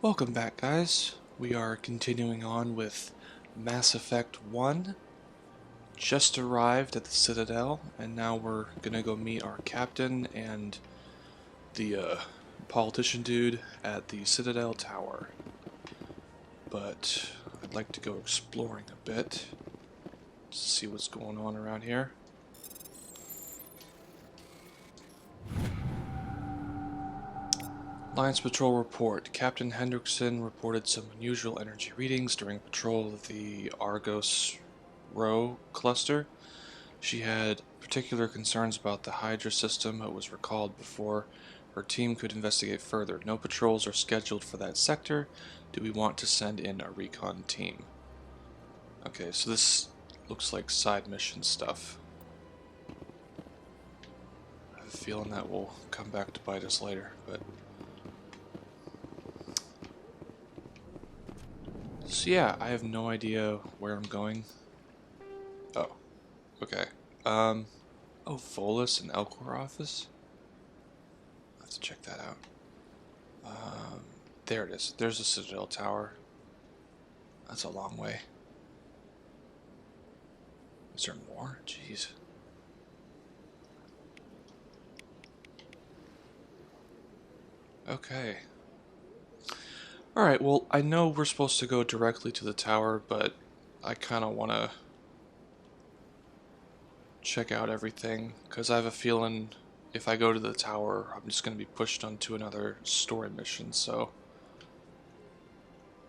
Welcome back, guys. We are continuing on with Mass Effect 1. Just arrived at the Citadel, and now we're gonna go meet our captain and the politician dude at the Citadel Tower. But I'd like to go exploring a bit to see what's going on around here. Alliance Patrol report. Captain Hendrickson reported some unusual energy readings during patrol of the Argos Rho cluster. She had particular concerns about the Hydra system, but was recalled before her team could investigate further. No patrols are scheduled for that sector. Do we want to send in a recon team? Okay, so this looks like side mission stuff. I have a feeling that will come back to bite us later, but... So yeah, I have no idea where I'm going. Oh, okay. Oh, Volus and Elcor office? I'll have to check that out. There it is. There's the Citadel Tower. That's a long way. Is there more? Jeez. Okay. Alright, well, I know we're supposed to go directly to the tower, but I kind of want to check out everything, because I have a feeling if I go to the tower, I'm just going to be pushed onto another story mission, so...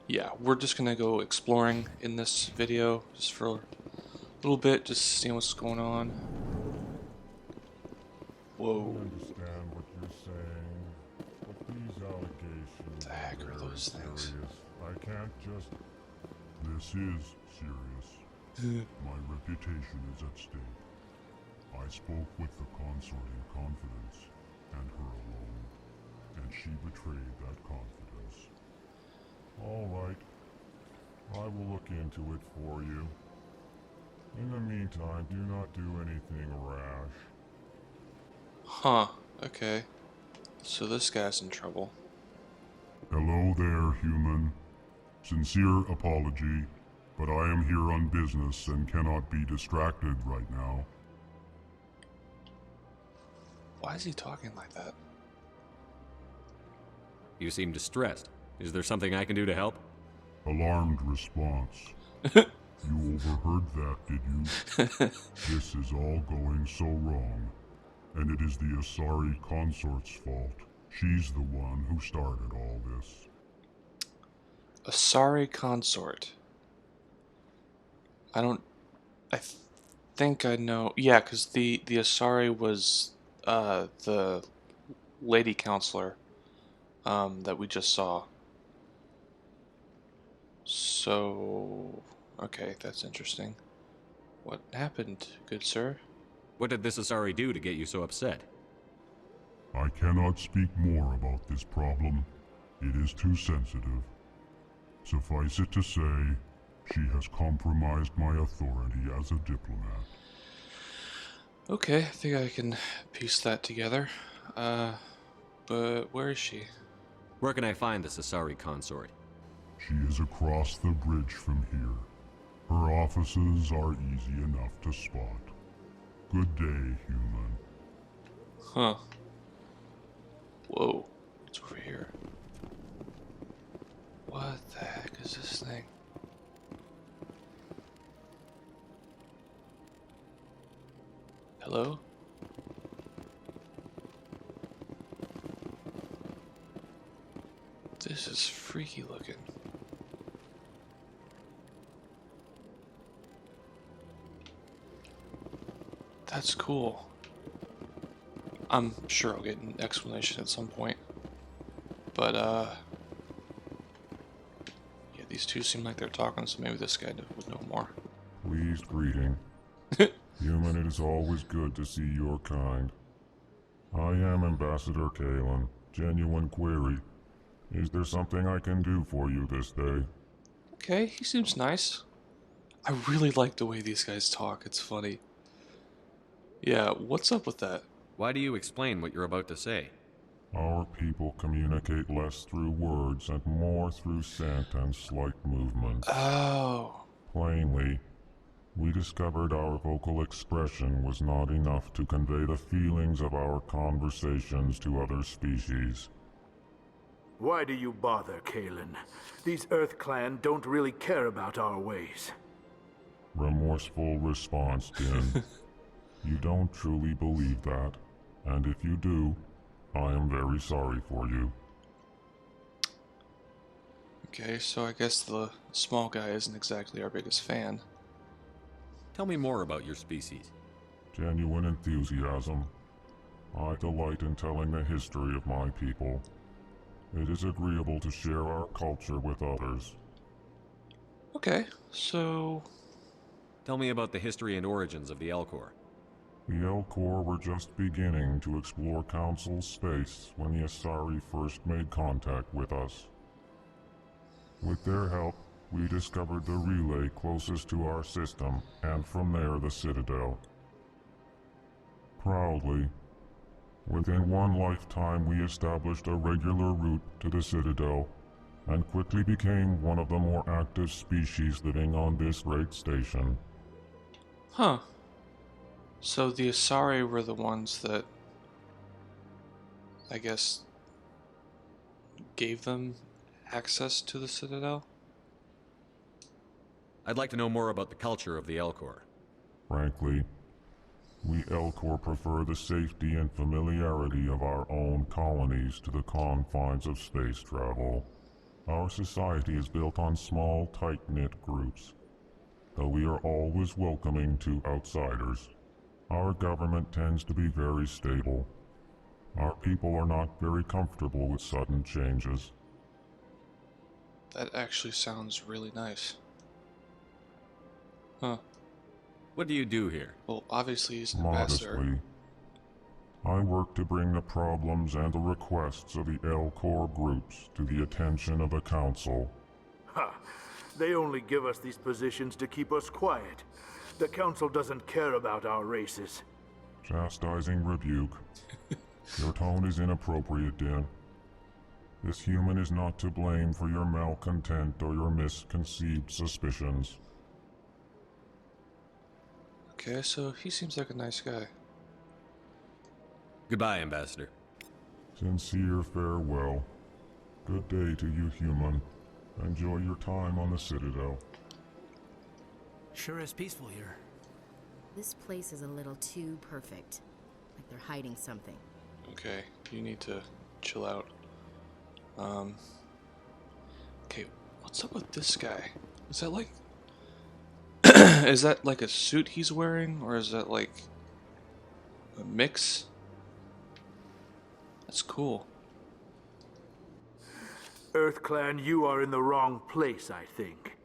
Yeah, we're just going to go exploring in this video, just for a little bit, just seeing what's going on. Whoa. I understand what you're saying, but these allegations The heck are very those things? serious. I can't just... This is serious. My reputation is at stake. I spoke with the consort in confidence, and her alone, and she betrayed that confidence. All right. I will look into it for you. In the meantime, do not do anything rash. Huh, okay. So this guy's in trouble. Hello there, human. Sincere apology, but I am here on business and cannot be distracted right now. Why is he talking like that? You seem distressed. Is there something I can do to help? Alarmed response. You overheard that, did you? This is all going so wrong, and it is the Asari consort's fault. She's the one who started all this. Asari consort. I think I know. Yeah, because the Asari was the lady counselor that we just saw. So, okay, that's interesting. What happened, good sir? What did this Asari do to get you so upset? I cannot speak more about this problem. It is too sensitive. Suffice it to say, she has compromised my authority as a diplomat. Okay, I think I can piece that together. But where is she? Where can I find this Asari consort? She is across the bridge from here. Her offices are easy enough to spot. Good day, human. Huh. Whoa, what's over here? What the heck is this thing? Hello? This is freaky looking. That's cool. I'm sure I'll get an explanation at some point. But, yeah, these two seem like they're talking, so maybe this guy would know more. Pleased greeting. Human, it is always good to see your kind. I am Ambassador Kalen. Genuine query. Is there something I can do for you this day? Okay, he seems nice. I really like the way these guys talk, it's funny. Yeah, what's up with that? Why do you explain what you're about to say? Our people communicate less through words and more through scent and slight movements. Oh. Plainly, we discovered our vocal expression was not enough to convey the feelings of our conversations to other species. Why do you bother, Kalen? These Earth Clan don't really care about our ways. Remorseful response, Din. You don't truly believe that, and if you do, I am very sorry for you. Okay, so I guess the small guy isn't exactly our biggest fan. Tell me more about your species. Genuine enthusiasm. I delight in telling the history of my people. It is agreeable to share our culture with others. Okay, so... Tell me about the history and origins of the Elcor. The Elcor were just beginning to explore Council space when the Asari first made contact with us. With their help, we discovered the relay closest to our system, and from there the Citadel. Proudly, within one lifetime we established a regular route to the Citadel, and quickly became one of the more active species living on this great station. Huh. So the Asari were the ones that, I guess, gave them access to the Citadel? I'd like to know more about the culture of the Elcor. Frankly, we Elcor prefer the safety and familiarity of our own colonies to the confines of space travel. Our society is built on small, tight-knit groups, though we are always welcoming to outsiders. Our government tends to be very stable. Our people are not very comfortable with sudden changes. That actually sounds really nice. Huh. What do you do here? Well, obviously he's an ambassador. Modestly, I work to bring the problems and the requests of the Elcor groups to the attention of the Council. Ha! They only give us these positions to keep us quiet. The Council doesn't care about our races. Chastising rebuke. Your tone is inappropriate, Din. This human is not to blame for your malcontent or your misconceived suspicions. Okay, so he seems like a nice guy. Goodbye, Ambassador. Sincere farewell. Good day to you, human. Enjoy your time on the Citadel. Sure is peaceful here. This place is a little too perfect. Like they're hiding something. Okay, you need to chill out. Okay, what's up with this guy? Is that like... is that like a suit he's wearing? Or is that like... a mix? That's cool. Earth Clan, you are in the wrong place, I think.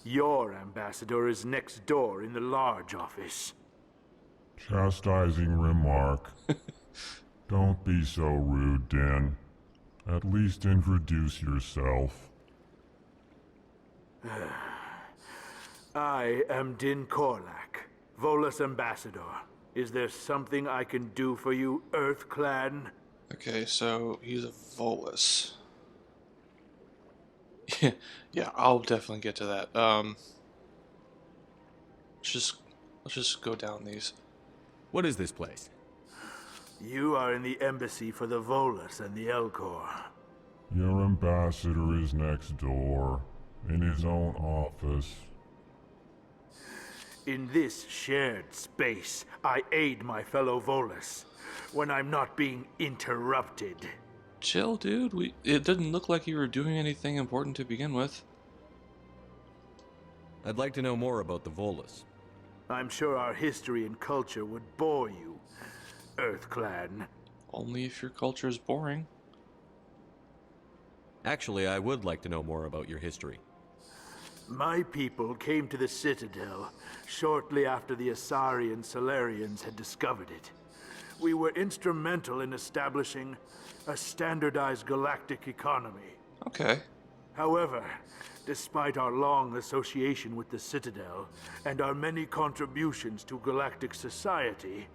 Your ambassador is next door in the large office. Chastising remark. Don't be so rude, Din. At least introduce yourself. I am Din Korlak, Volus ambassador. Is there something I can do for you, Earth Clan? Okay, so he's a Volus. Yeah, I'll definitely get to that. Let's just go down these. What is this place? You are in the embassy for the Volus and the Elcor. Your ambassador is next door, in his own office. In this shared space, I aid my fellow Volus when I'm not being interrupted. Chill, dude. It didn't look like you were doing anything important to begin with. I'd like to know more about the Volus. I'm sure our history and culture would bore you, Earth Clan. Only if your culture is boring. Actually, I would like to know more about your history. My people came to the Citadel shortly after the Asari and Solarians had discovered it. We were instrumental in establishing a standardized galactic economy. Okay. However, despite our long association with the Citadel and our many contributions to galactic society,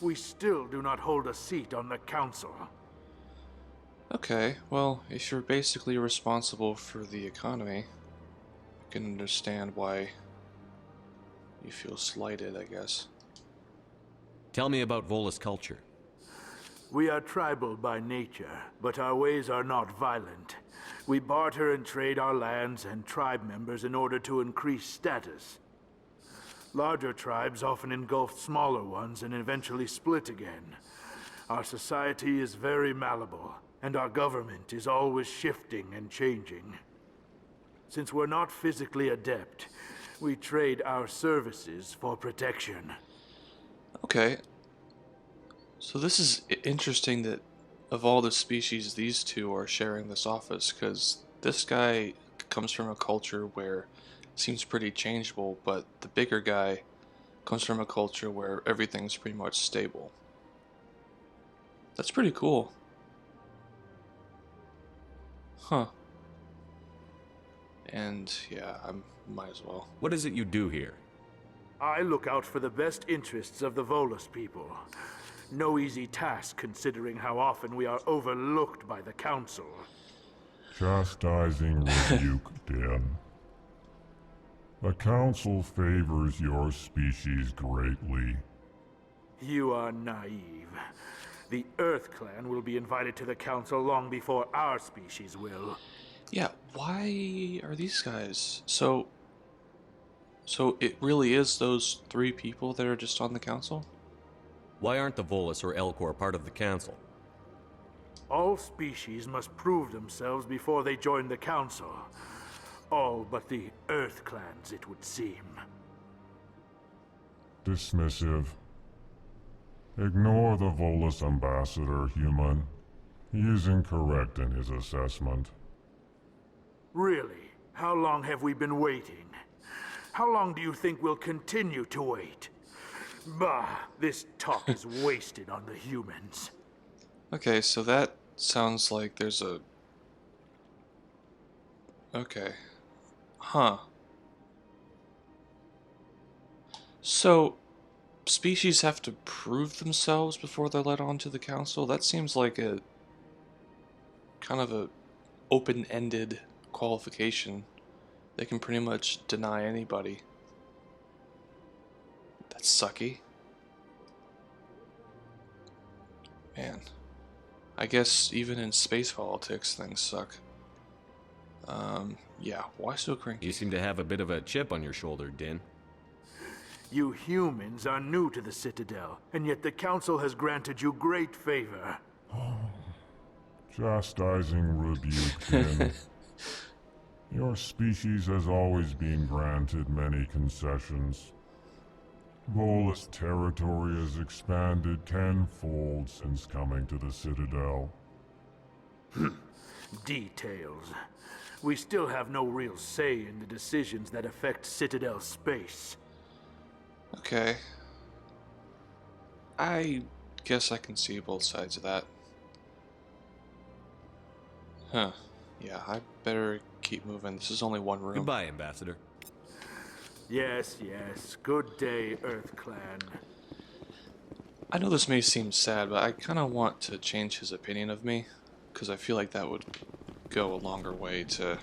we still do not hold a seat on the Council. Okay, well, if you're basically responsible for the economy, I can understand why you feel slighted, I guess. Tell me about Volus culture. We are tribal by nature, but our ways are not violent. We barter and trade our lands and tribe members in order to increase status. Larger tribes often engulf smaller ones and eventually split again. Our society is very malleable, and our government is always shifting and changing. Since we're not physically adept, we trade our services for protection. Okay, so this is interesting that of all the species, these two are sharing this office, because this guy comes from a culture where it seems pretty changeable, but the bigger guy comes from a culture where everything's pretty much stable. That's pretty cool. Huh. And yeah, I might as well. What is it you do here? I look out for the best interests of the Volus people. No easy task considering how often we are overlooked by the Council. Chastising rebuke, Den. The Council favors your species greatly. You are naive. The Earth Clan will be invited to the Council long before our species will. Yeah, why are these guys so it really is those three people that are just on the council? Why aren't the Volus or Elcor part of the Council? All species must prove themselves before they join the Council. All but the Earth Clans, it would seem. Dismissive. Ignore the Volus ambassador, human. He is incorrect in his assessment. Really? How long have we been waiting? How long do you think we'll continue to wait? Bah, this talk is wasted on the humans. Okay, so that sounds like there's a... Okay. Huh. So, species have to prove themselves before they're let onto the council? That seems like a... kind of a open-ended qualification. They can pretty much deny anybody. That's sucky. Man. I guess even in space politics, things suck. Yeah, why so cranky? You seem to have a bit of a chip on your shoulder, Din. You humans are new to the Citadel, and yet the Council has granted you great favor. Chastising rebuke, Den. Your species has always been granted many concessions. Volus territory has expanded tenfold since coming to the Citadel. Details. We still have no real say in the decisions that affect Citadel space. Okay. I guess I can see both sides of that. Huh. Yeah, I better keep moving. This is only one room. Goodbye, Ambassador. Yes, yes. Good day, Earth Clan. I know this may seem sad, but I kind of want to change his opinion of me, because I feel like that would go a longer way to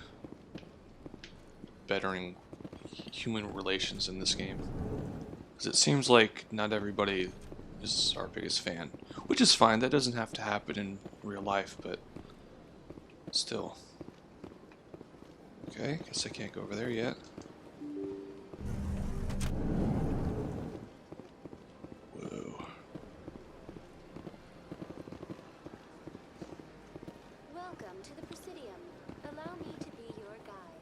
bettering human relations in this game. Because it seems like not everybody is our biggest fan, which is fine. That doesn't have to happen in real life, but still. Okay, guess I can't go over there yet. Whoa. Welcome to the Presidium. Allow me to be your guide.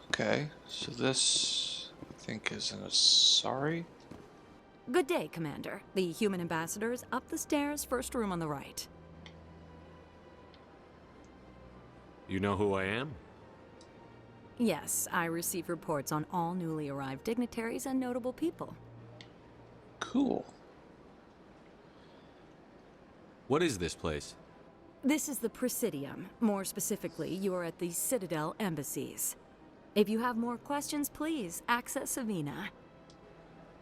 Okay, so this, I think, is an Asari? Good day, Commander. The human ambassador is up the stairs, first room on the right. You know who I am? Yes, I receive reports on all newly arrived dignitaries and notable people. Cool. What is this place? This is the Presidium. More specifically, you are at the Citadel embassies. If you have more questions, please access Savina.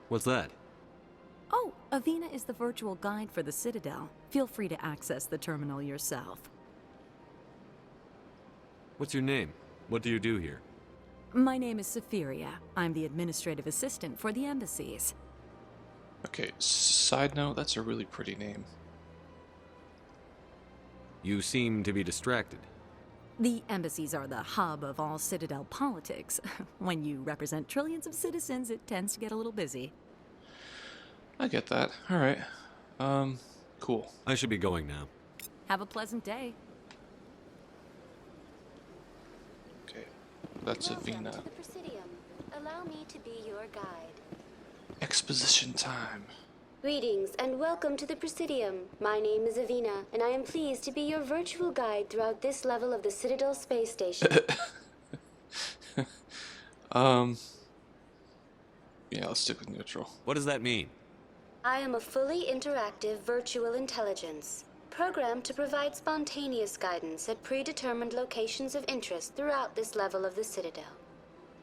What's that? Oh, Avina is the virtual guide for the Citadel. Feel free to access the terminal yourself. What's your name? What do you do here? My name is Saphiria. I'm the administrative assistant for the embassies. Okay, side note, that's a really pretty name. You seem to be distracted. The embassies are the hub of all Citadel politics. When you represent trillions of citizens, it tends to get a little busy. I get that. Alright. Cool. I should be going now. Have a pleasant day. Okay. That's Welcome Avina. to the Presidium. Allow me to be your guide. Exposition time. Greetings and welcome to the Presidium. My name is Avina, and I am pleased to be your virtual guide throughout this level of the Citadel space station. Yeah, let's stick with neutral. What does that mean? I am a fully interactive virtual intelligence, programmed to provide spontaneous guidance at predetermined locations of interest throughout this level of the Citadel.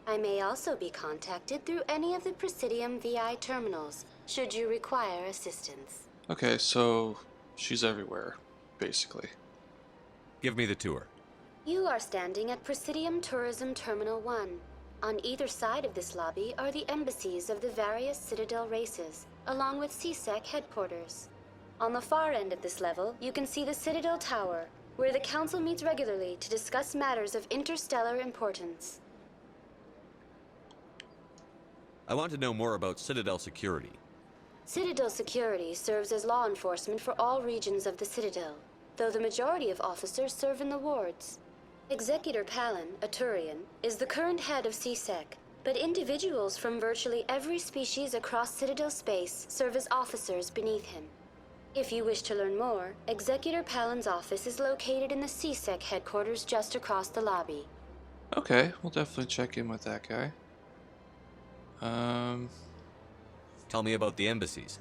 I may also be contacted through any of the Presidium VI terminals, should you require assistance. Okay, so she's everywhere, basically. Give me the tour. You are standing at Presidium Tourism Terminal 1. On either side of this lobby are the embassies of the various Citadel races, along with CSEC headquarters. On the far end of this level, you can see the Citadel Tower, where the Council meets regularly to discuss matters of interstellar importance. I want to know more about Citadel security. Citadel security serves as law enforcement for all regions of the Citadel, though the majority of officers serve in the wards. Executor Palin, a Turian, is the current head of CSEC, but individuals from virtually every species across Citadel space serve as officers beneath him. If you wish to learn more, Executor Palin's office is located in the CSEC headquarters just across the lobby. Okay, we'll definitely check in with that guy. Tell me about the embassies.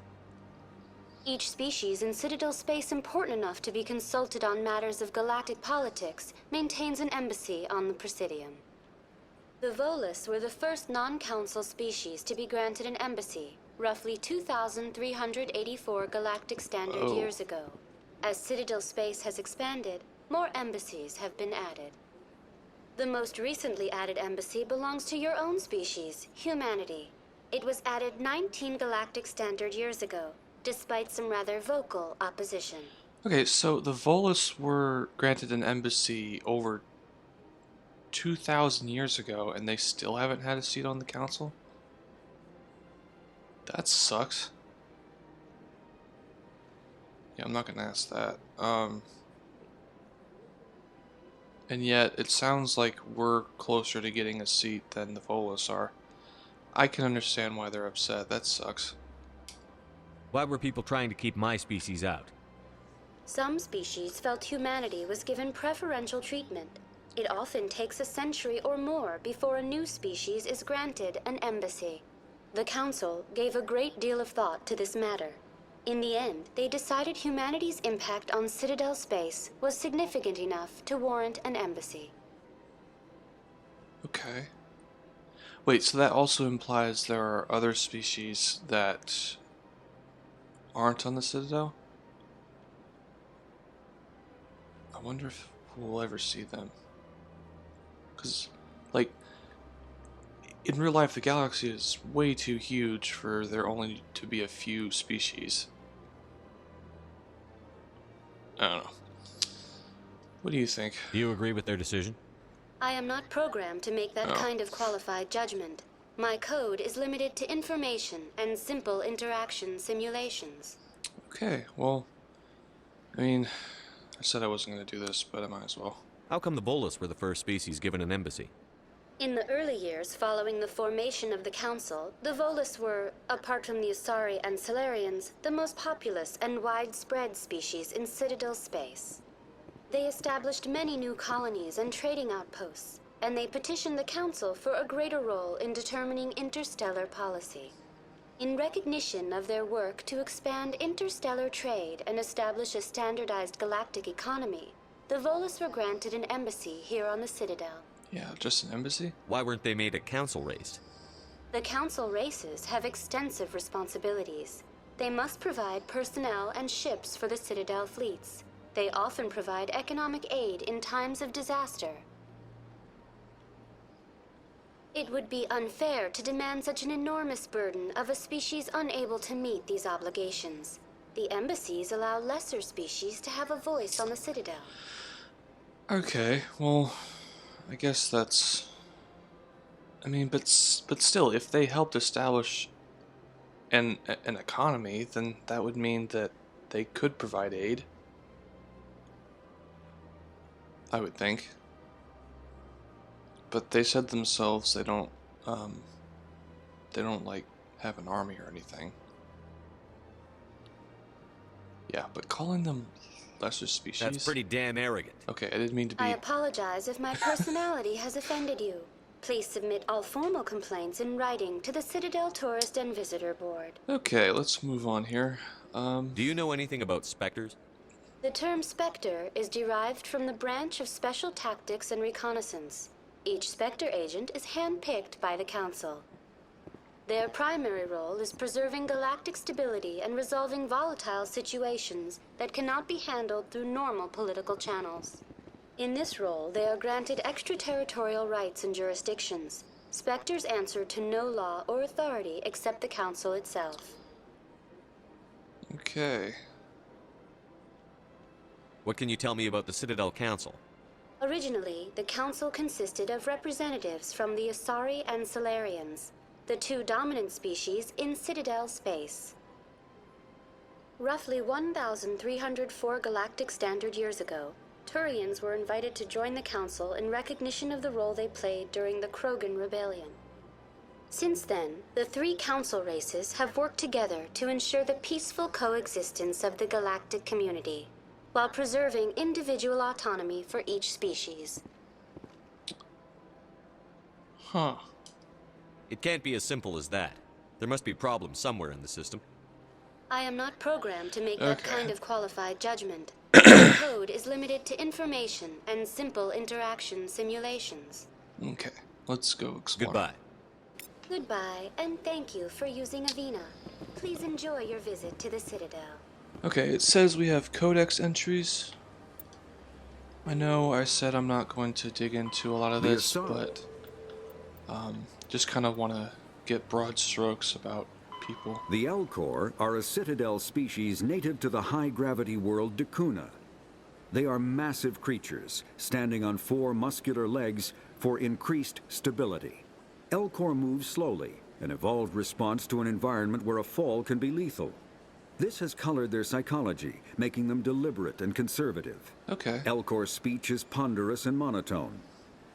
Each species in Citadel space important enough to be consulted on matters of galactic politics maintains an embassy on the Presidium. The Volus were the first non-council species to be granted an embassy, roughly 2,384 galactic standard years ago. As Citadel space has expanded, more embassies have been added. The most recently added embassy belongs to your own species, humanity. It was added 19 galactic standard years ago, despite some rather vocal opposition. Okay, so the Volus were granted an embassy over 2,000 years ago, and they still haven't had a seat on the council? That sucks. Yeah, I'm not gonna ask that. And yet, it sounds like we're closer to getting a seat than the Volus are. I can understand why they're upset. That sucks. Why were people trying to keep my species out? Some species felt humanity was given preferential treatment. It often takes a century or more before a new species is granted an embassy. The Council gave a great deal of thought to this matter. In the end, they decided humanity's impact on Citadel space was significant enough to warrant an embassy. Okay. Wait, so that also implies there are other species that aren't on the Citadel? I wonder if we'll ever see them. Because, like, in real life, the galaxy is way too huge for there only to be a few species. I don't know. What do you think? Do you agree with their decision? I am not programmed to make that kind of qualified judgment. My code is limited to information and simple interaction simulations. Okay, well, I mean, I said I wasn't going to do this, but I might as well. How come the Volus were the first species given an embassy? In the early years following the formation of the Council, the Volus were, apart from the Asari and Solarians, the most populous and widespread species in Citadel space. They established many new colonies and trading outposts, and they petitioned the Council for a greater role in determining interstellar policy. In recognition of their work to expand interstellar trade and establish a standardized galactic economy, the Volus were granted an embassy here on the Citadel. Yeah, just an embassy? Why weren't they made a council race? The Council races have extensive responsibilities. They must provide personnel and ships for the Citadel fleets. They often provide economic aid in times of disaster. It would be unfair to demand such an enormous burden of a species unable to meet these obligations. The embassies allow lesser species to have a voice on the Citadel. Okay, well, I guess that's... I mean, but still, if they helped establish an economy, then that would mean that they could provide aid. I would think. But they said themselves they don't like have an army or anything. Yeah, but calling them lesser species? That's pretty damn arrogant. Okay, I didn't mean to be... I apologize if my personality has offended you. Please submit all formal complaints in writing to the Citadel Tourist and Visitor Board. Okay, let's move on here. Do you know anything about specters? The term Spectre is derived from the branch of Special Tactics and Reconnaissance. Each Spectre agent is handpicked by the Council. Their primary role is preserving galactic stability and resolving volatile situations that cannot be handled through normal political channels. In this role, they are granted extraterritorial rights and jurisdictions. Spectres answer to no law or authority except the Council itself. Okay. What can you tell me about the Citadel Council? Originally, the Council consisted of representatives from the Asari and Solarians, the two dominant species in Citadel space. Roughly 1,304 galactic standard years ago, Turians were invited to join the Council in recognition of the role they played during the Krogan Rebellion. Since then, the three Council races have worked together to ensure the peaceful coexistence of the galactic community, while preserving individual autonomy for each species. Huh. It can't be as simple as that. There must be problems somewhere in the system. I am not programmed to make that Okay. kind of qualified judgment. The code is limited to information and simple interaction simulations. Okay, let's go explore. Goodbye. Goodbye, and thank you for using Avina. Please enjoy your visit to the Citadel. Okay, it says we have codex entries. I know I said I'm not going to dig into a lot of this, but just kind of want to get broad strokes about people. The Elcor are a Citadel species native to the high-gravity world Dakuna. They are massive creatures, standing on 4 muscular legs for increased stability. Elcor move slowly, an evolved response to an environment where a fall can be lethal. This has colored their psychology, making them deliberate and conservative. Okay. Elcor's speech is ponderous and monotone.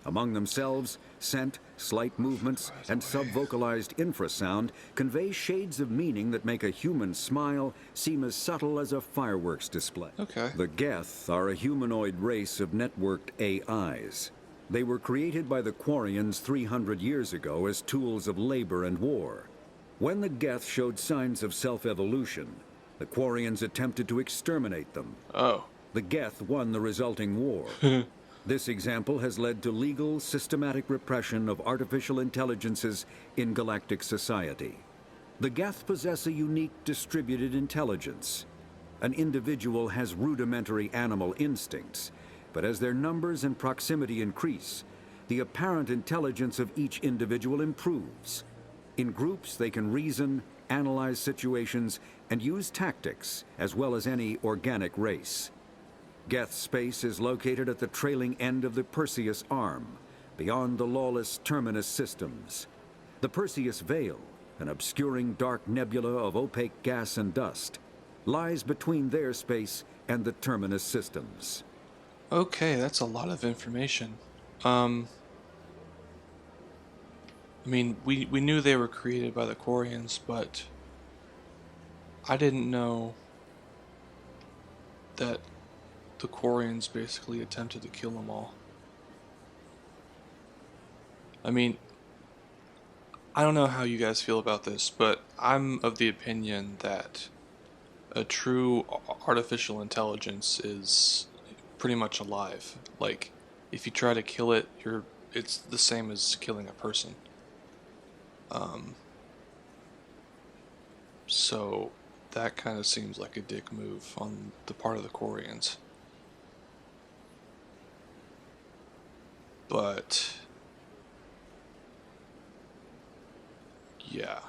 Among themselves, scent, slight movements, and sub-vocalized infrasound convey shades of meaning that make a human smile seem as subtle as a fireworks display. Okay. The Geth are a humanoid race of networked AIs. They were created by the Quarians 300 years ago as tools of labor and war. When the Geth showed signs of self-evolution, the Quarians attempted to exterminate them. Oh. The Geth won the resulting war. This example has led to legal, systematic repression of artificial intelligences in galactic society. The Geth possess a unique distributed intelligence. An individual has rudimentary animal instincts, but as their numbers and proximity increase, the apparent intelligence of each individual improves. In groups, they can reason, analyze situations, and use tactics, as well as any organic race. Geth space is located at the trailing end of the Perseus Arm, beyond the lawless Terminus systems. The Perseus Veil, an obscuring dark nebula of opaque gas and dust, lies between their space and the Terminus systems. Okay, that's a lot of information. I mean, we knew they were created by the Quarians, but I didn't know that the Quarians basically attempted to kill them all. I mean, I don't know how you guys feel about this, but I'm of the opinion that a true artificial intelligence is pretty much alive. Like, if you try to kill it, it's the same as killing a person. So that kind of seems like a dick move on the part of the Quarians. But yeah,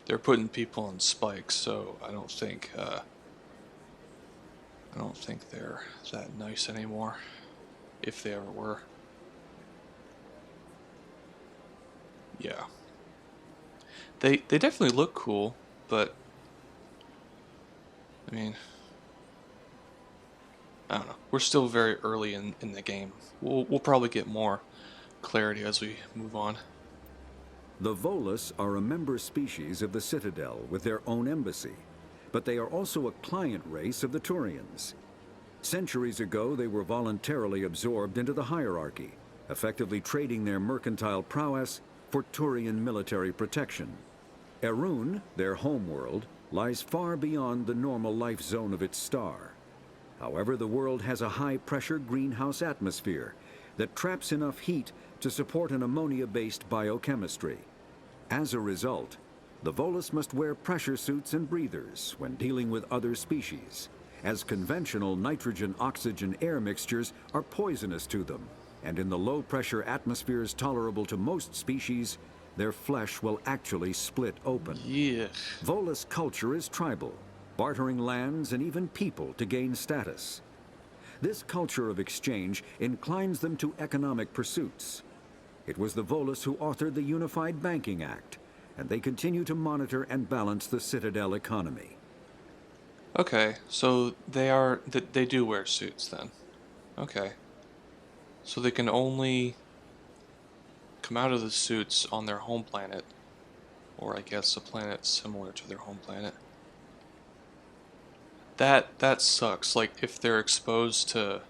they're putting people on spikes, so I don't think they're that nice anymore, if they ever were. Yeah, they definitely look cool, but I mean, I don't know. We're still very early in the game. We'll probably get more clarity as we move on. The Volus are a member species of the Citadel with their own embassy, but they are also a client race of the Turians. Centuries ago, they were voluntarily absorbed into the hierarchy, effectively trading their mercantile prowess for Turian military protection. Erun, their homeworld, lies far beyond the normal life zone of its star. However, the world has a high-pressure greenhouse atmosphere that traps enough heat to support an ammonia-based biochemistry. As a result, the Volus must wear pressure suits and breathers when dealing with other species, as conventional nitrogen-oxygen air mixtures are poisonous to them, and in the low-pressure atmospheres tolerable to most species, their flesh will actually split open. Yeah. Volus culture is tribal, bartering lands and even people to gain status. This culture of exchange inclines them to economic pursuits. It was the Volus who authored the Unified Banking Act, and they continue to monitor and balance the Citadel economy. Okay, so they do wear suits then. Okay. So they can only come out of the suits on their home planet, or I guess a planet similar to their home planet. That sucks. Like if they're exposed to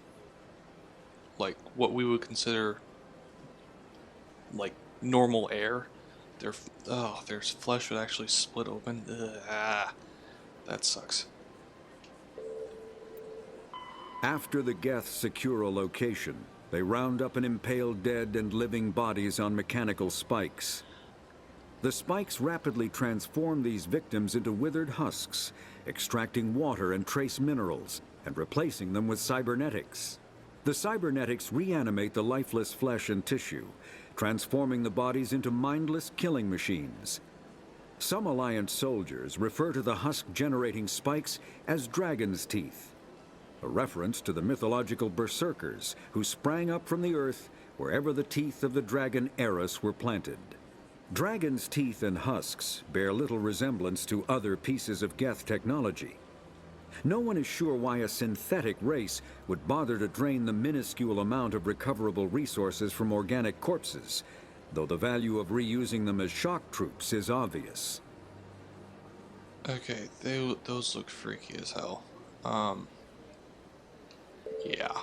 like what we would consider like normal air, their flesh would actually split open. That sucks. After the Geth secure a location, they round up and impale dead and living bodies on mechanical spikes. The spikes rapidly transform these victims into withered husks, extracting water and trace minerals, and replacing them with cybernetics. The cybernetics reanimate the lifeless flesh and tissue, transforming the bodies into mindless killing machines. Some Alliance soldiers refer to the husk-generating spikes as dragon's teeth, a reference to the mythological berserkers who sprang up from the earth wherever the teeth of the dragon Eris were planted. Dragon's teeth and husks bear little resemblance to other pieces of Geth technology. No one is sure why a synthetic race would bother to drain the minuscule amount of recoverable resources from organic corpses, though the value of reusing them as shock troops is obvious. Okay, those look freaky as hell. Yeah.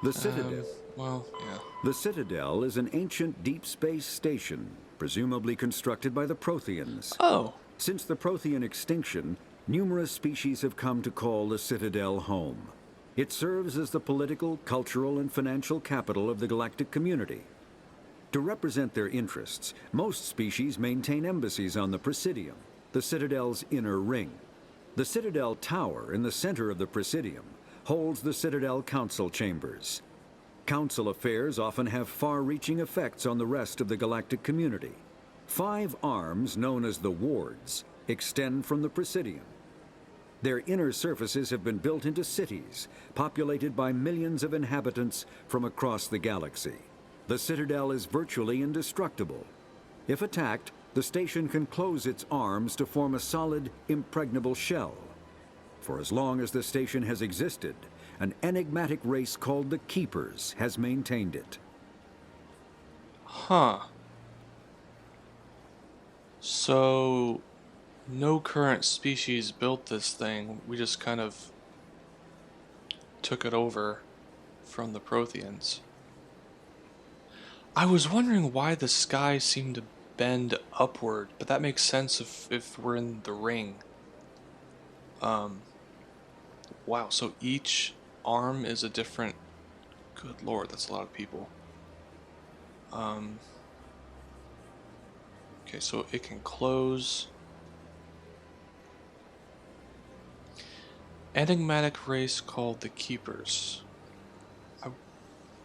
The Citadel. Well, yeah. The Citadel is an ancient deep space station, presumably constructed by the Protheans. Oh. Since the Prothean extinction, numerous species have come to call the Citadel home. It serves as the political, cultural, and financial capital of the galactic community. To represent their interests, most species maintain embassies on the Presidium, the Citadel's inner ring. The Citadel Tower in the center of the Presidium holds the Citadel Council Chambers. Council affairs often have far-reaching effects on the rest of the galactic community. 5 arms, known as the Wards, extend from the Presidium. Their inner surfaces have been built into cities, populated by millions of inhabitants from across the galaxy. The Citadel is virtually indestructible. If attacked, the station can close its arms to form a solid, impregnable shell. For as long as the station has existed, an enigmatic race called the Keepers has maintained it. Huh. So, no current species built this thing. We just kind of took it over from the Protheans. I was wondering why the sky seemed to bend upward, but that makes sense if we're in the ring. Wow, so each arm is a different... Good lord, that's a lot of people. Okay, so it can close. Enigmatic race called the Keepers. I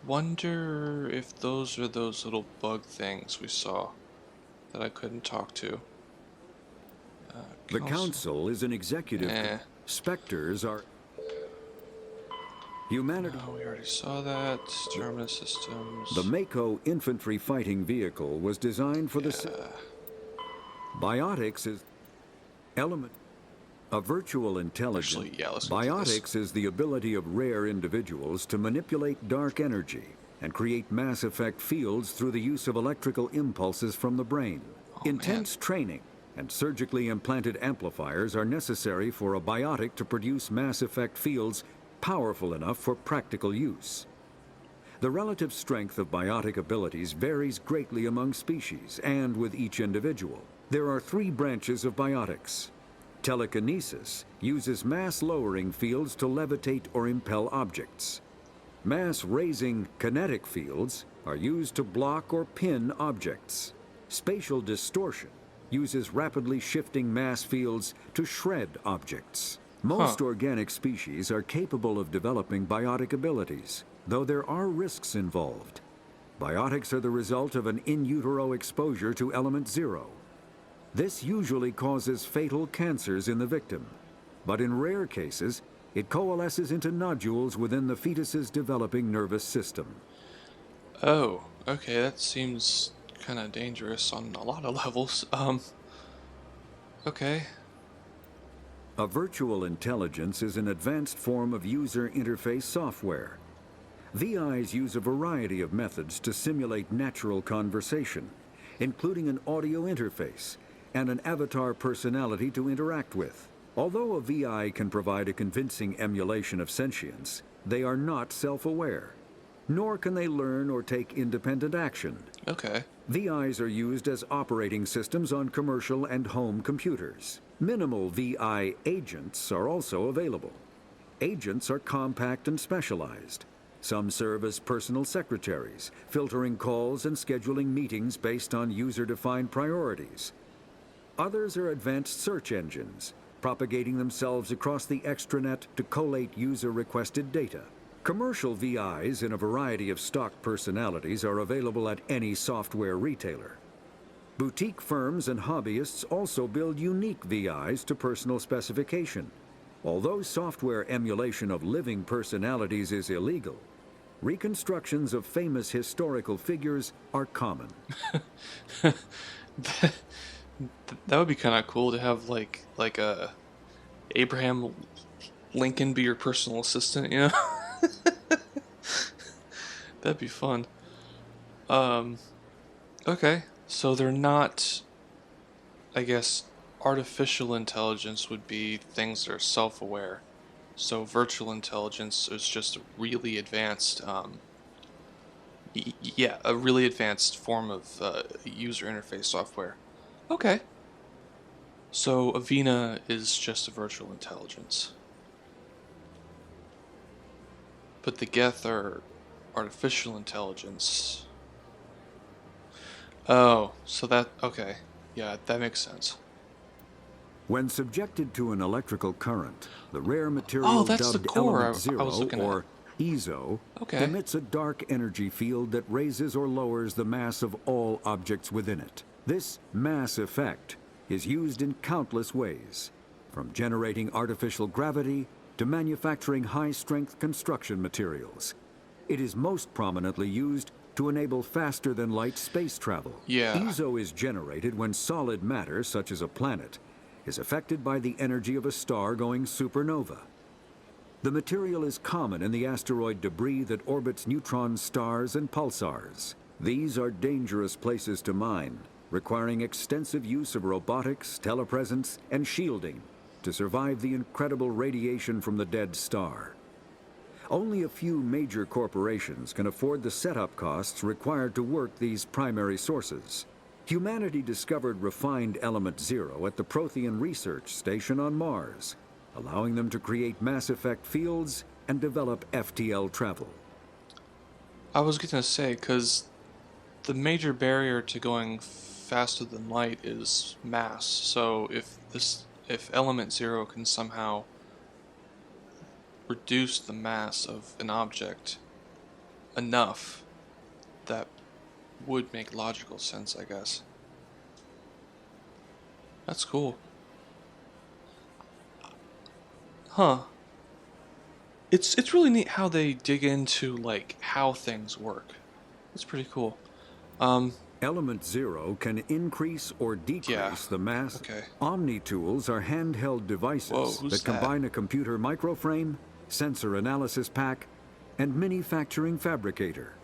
wonder if those are those little bug things we saw that I couldn't talk to. The council is an executive. Spectres are humanity. Oh, we already saw that. Terminus systems. The Mako infantry fighting vehicle was designed for the Biotics is element. A virtual intelligence. Actually, yeah, let's Biotics is the ability of rare individuals to manipulate dark energy and create mass effect fields through the use of electrical impulses from the brain. Intense training and surgically implanted amplifiers are necessary for a biotic to produce mass effect fields powerful enough for practical use. The relative strength of biotic abilities varies greatly among species and with each individual. There are 3 branches of biotics. Telekinesis uses mass-lowering fields to levitate or impel objects. Mass-raising kinetic fields are used to block or pin objects. Spatial distortion uses rapidly shifting mass fields to shred objects. Most organic species are capable of developing biotic abilities, though there are risks involved. Biotics are the result of an in utero exposure to element 0. This usually causes fatal cancers in the victim, but in rare cases, it coalesces into nodules within the fetus's developing nervous system. Oh, okay, that seems kind of dangerous on a lot of levels. Okay. A virtual intelligence is an advanced form of user interface software. VIs use a variety of methods to simulate natural conversation, including an audio interface and an avatar personality to interact with. Although a VI can provide a convincing emulation of sentience, they are not self-aware, nor can they learn or take independent action. Okay. VIs are used as operating systems on commercial and home computers. Minimal VI agents are also available. Agents are compact and specialized. Some serve as personal secretaries, filtering calls and scheduling meetings based on user-defined priorities. Others are advanced search engines, propagating themselves across the extranet to collate user-requested data. Commercial VIs in a variety of stock personalities are available at any software retailer. Boutique firms and hobbyists also build unique VIs to personal specification. Although software emulation of living personalities is illegal, reconstructions of famous historical figures are common. That would be kind of cool to have like a Abraham Lincoln be your personal assistant, you know? That'd be fun. Okay, so they're not, I guess, artificial intelligence would be things that are self-aware. So virtual intelligence is just a really advanced, yeah, a really advanced form of user interface software. Okay. So Avena is just a virtual intelligence. But the Geth are artificial intelligence. Oh, so that, okay. Yeah, that makes sense. When subjected to an electrical current, the rare material that's the dubbed core Element Zero, I was looking at. or EZO, Okay. emits a dark energy field that raises or lowers the mass of all objects within it. This mass effect is used in countless ways, from generating artificial gravity to manufacturing high-strength construction materials. It is most prominently used to enable faster-than-light space travel. Yeah. EZO is generated when solid matter, such as a planet, is affected by the energy of a star going supernova. The material is common in the asteroid debris that orbits neutron stars and pulsars. These are dangerous places to mine, requiring extensive use of robotics, telepresence, and shielding to survive the incredible radiation from the dead star. Only a few major corporations can afford the setup costs required to work these primary sources. Humanity discovered refined Element Zero at the Prothean Research Station on Mars, allowing them to create mass effect fields and develop FTL travel. I was gonna say, because the major barrier to going faster than light is mass. So if Element Zero can somehow reduce the mass of an object enough that would make logical sense, I guess. That's cool. Huh. It's really neat how they dig into like how things work. It's pretty cool. Element Zero can increase or decrease Yeah. the mass. Okay. Omni-tools are handheld devices Whoa, who's that combine a computer microframe, sensor analysis pack, and manufacturing fabricator.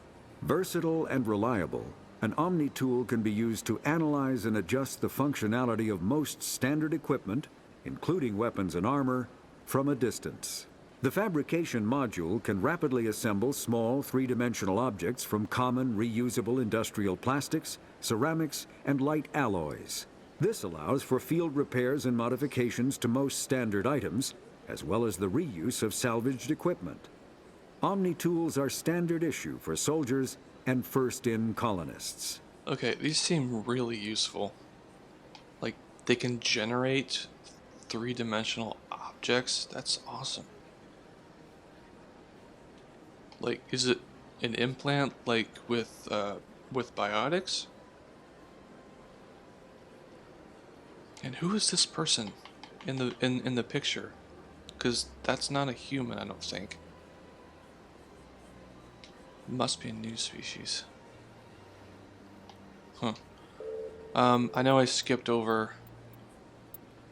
Versatile and reliable, an Omni-tool can be used to analyze and adjust the functionality of most standard equipment, including weapons and armor, from a distance. The fabrication module can rapidly assemble small three-dimensional objects from common reusable industrial plastics, ceramics, and light alloys. This allows for field repairs and modifications to most standard items, as well as the reuse of salvaged equipment. Omni-tools are standard issue for soldiers and first-in colonists. Okay, these seem really useful. Like, they can generate three-dimensional objects. That's awesome. Like, is it an implant like with biotics? And who is this person in the picture? Because that's not a human, I don't think. Must be a new species. Huh. I know I skipped over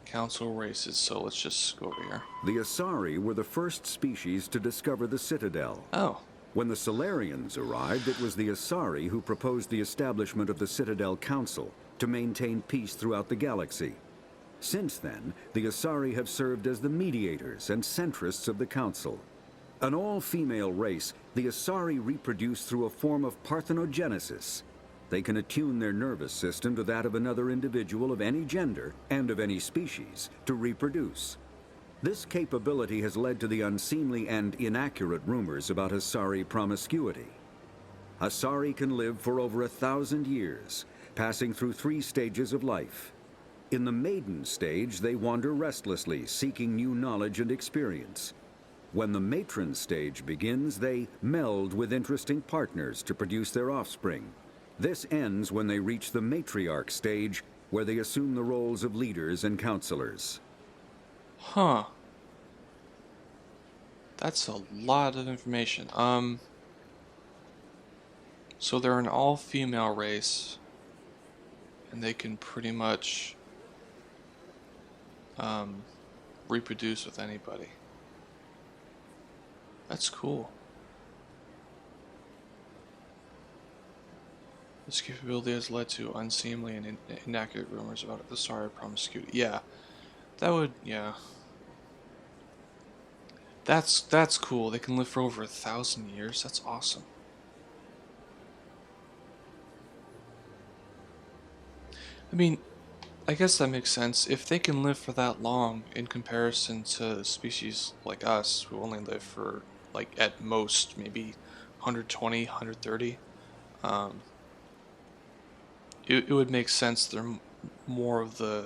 council races, so let's just go over here. The Asari were the first species to discover the Citadel. Oh. When the Solarians arrived, it was the Asari who proposed the establishment of the Citadel Council to maintain peace throughout the galaxy. Since then, the Asari have served as the mediators and centrists of the Council. An all-female race, the Asari reproduce through a form of parthenogenesis. They can attune their nervous system to that of another individual of any gender and of any species to reproduce. This capability has led to the unseemly and inaccurate rumors about Asari promiscuity. Asari can live for over 1,000 years, passing through 3 stages of life. In the maiden stage, they wander restlessly, seeking new knowledge and experience. When the matron stage begins, they meld with interesting partners to produce their offspring. This ends when they reach the matriarch stage, where they assume the roles of leaders and counselors. Huh. That's a lot of information. So they're an all-female race, and they can pretty much reproduce with anybody. That's cool. This capability has led to unseemly and inaccurate rumors about the Asari promiscuity. Yeah, that would, yeah. That's cool. They can live for over 1,000 years. That's awesome. I mean, I guess that makes sense. If they can live for that long in comparison to species like us, who only live for, like, at most, maybe 120, 130, it would make sense they're more of the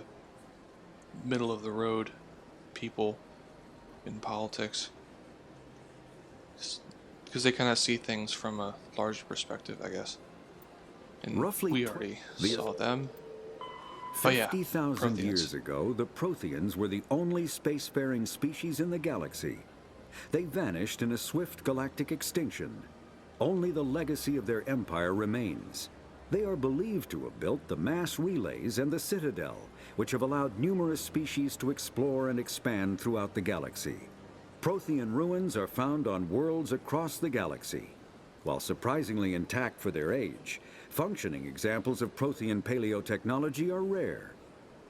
middle of the road people in politics, because they kind of see things from a larger perspective, I guess. And Roughly we already saw them. 50,000 years ago, the Protheans were the only spacefaring species in the galaxy. They vanished in a swift galactic extinction. Only the legacy of their empire remains. They are believed to have built the mass relays and the Citadel, which have allowed numerous species to explore and expand throughout the galaxy. Prothean ruins are found on worlds across the galaxy. While surprisingly intact for their age, functioning examples of Prothean paleotechnology are rare.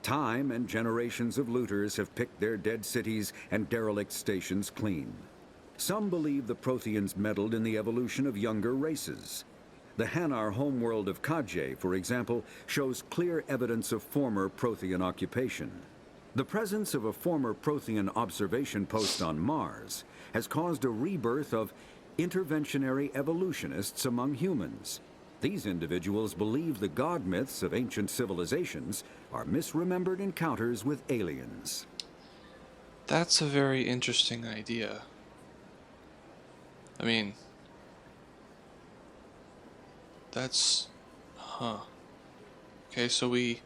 Time and generations of looters have picked their dead cities and derelict stations clean. Some believe the Protheans meddled in the evolution of younger races. The Hanar homeworld of Kajay, for example, shows clear evidence of former Prothean occupation. The presence of a former Prothean observation post on Mars has caused a rebirth of interventionary evolutionists among humans. These individuals believe the god myths of ancient civilizations are misremembered encounters with aliens. That's a very interesting idea. I mean, that's... Huh. Okay, so we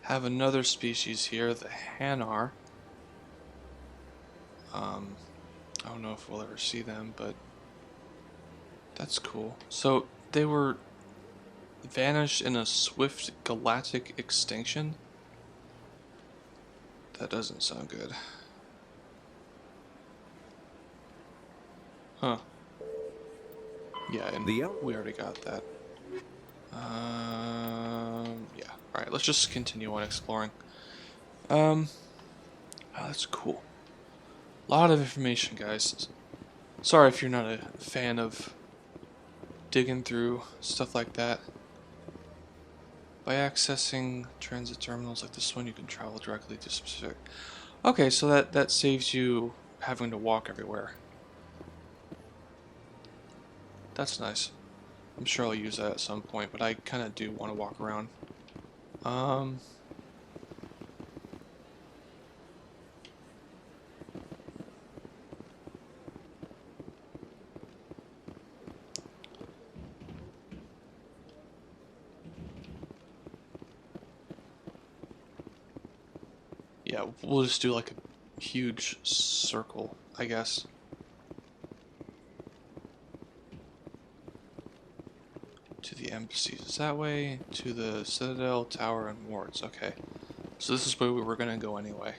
have another species here, the Hanar. I don't know if we'll ever see them, but that's cool. So they were vanished in a swift galactic extinction? That doesn't sound good. Huh. Yeah, and we already got that. Yeah. Alright, let's just continue on exploring. Oh, that's cool. A lot of information, guys. Sorry if you're not a fan of digging through stuff like that. By accessing transit terminals like this one, you can travel directly to specific... Okay, so that saves you having to walk everywhere. That's nice. I'm sure I'll use that at some point, but I kind of do want to walk around. Yeah, we'll just do like a huge circle, I guess. To the embassies is that way, to the Citadel, Tower, and wards. Okay. So this is where we were gonna go anyway.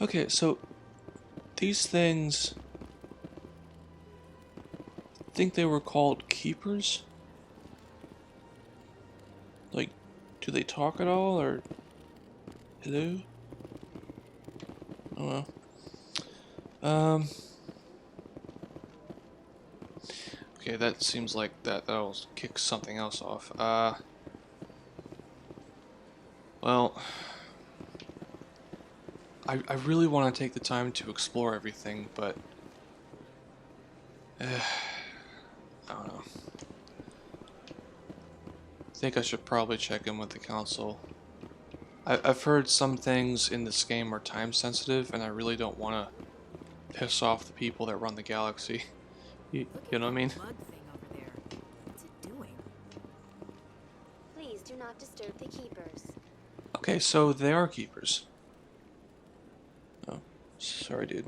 Okay, so these things, I think they were called keepers. Like, do they talk at all, or hello? Oh well. Okay, that seems like that'll kick something else off. Well, I really want to take the time to explore everything, but I don't know. I think I should probably check in with the council. I've heard some things in this game are time sensitive, and I really don't want to piss off the people that run the galaxy. You know what I mean? Bug thing over there. What's it doing? Please do not disturb the keepers. Okay, so they are keepers. Oh, sorry, dude.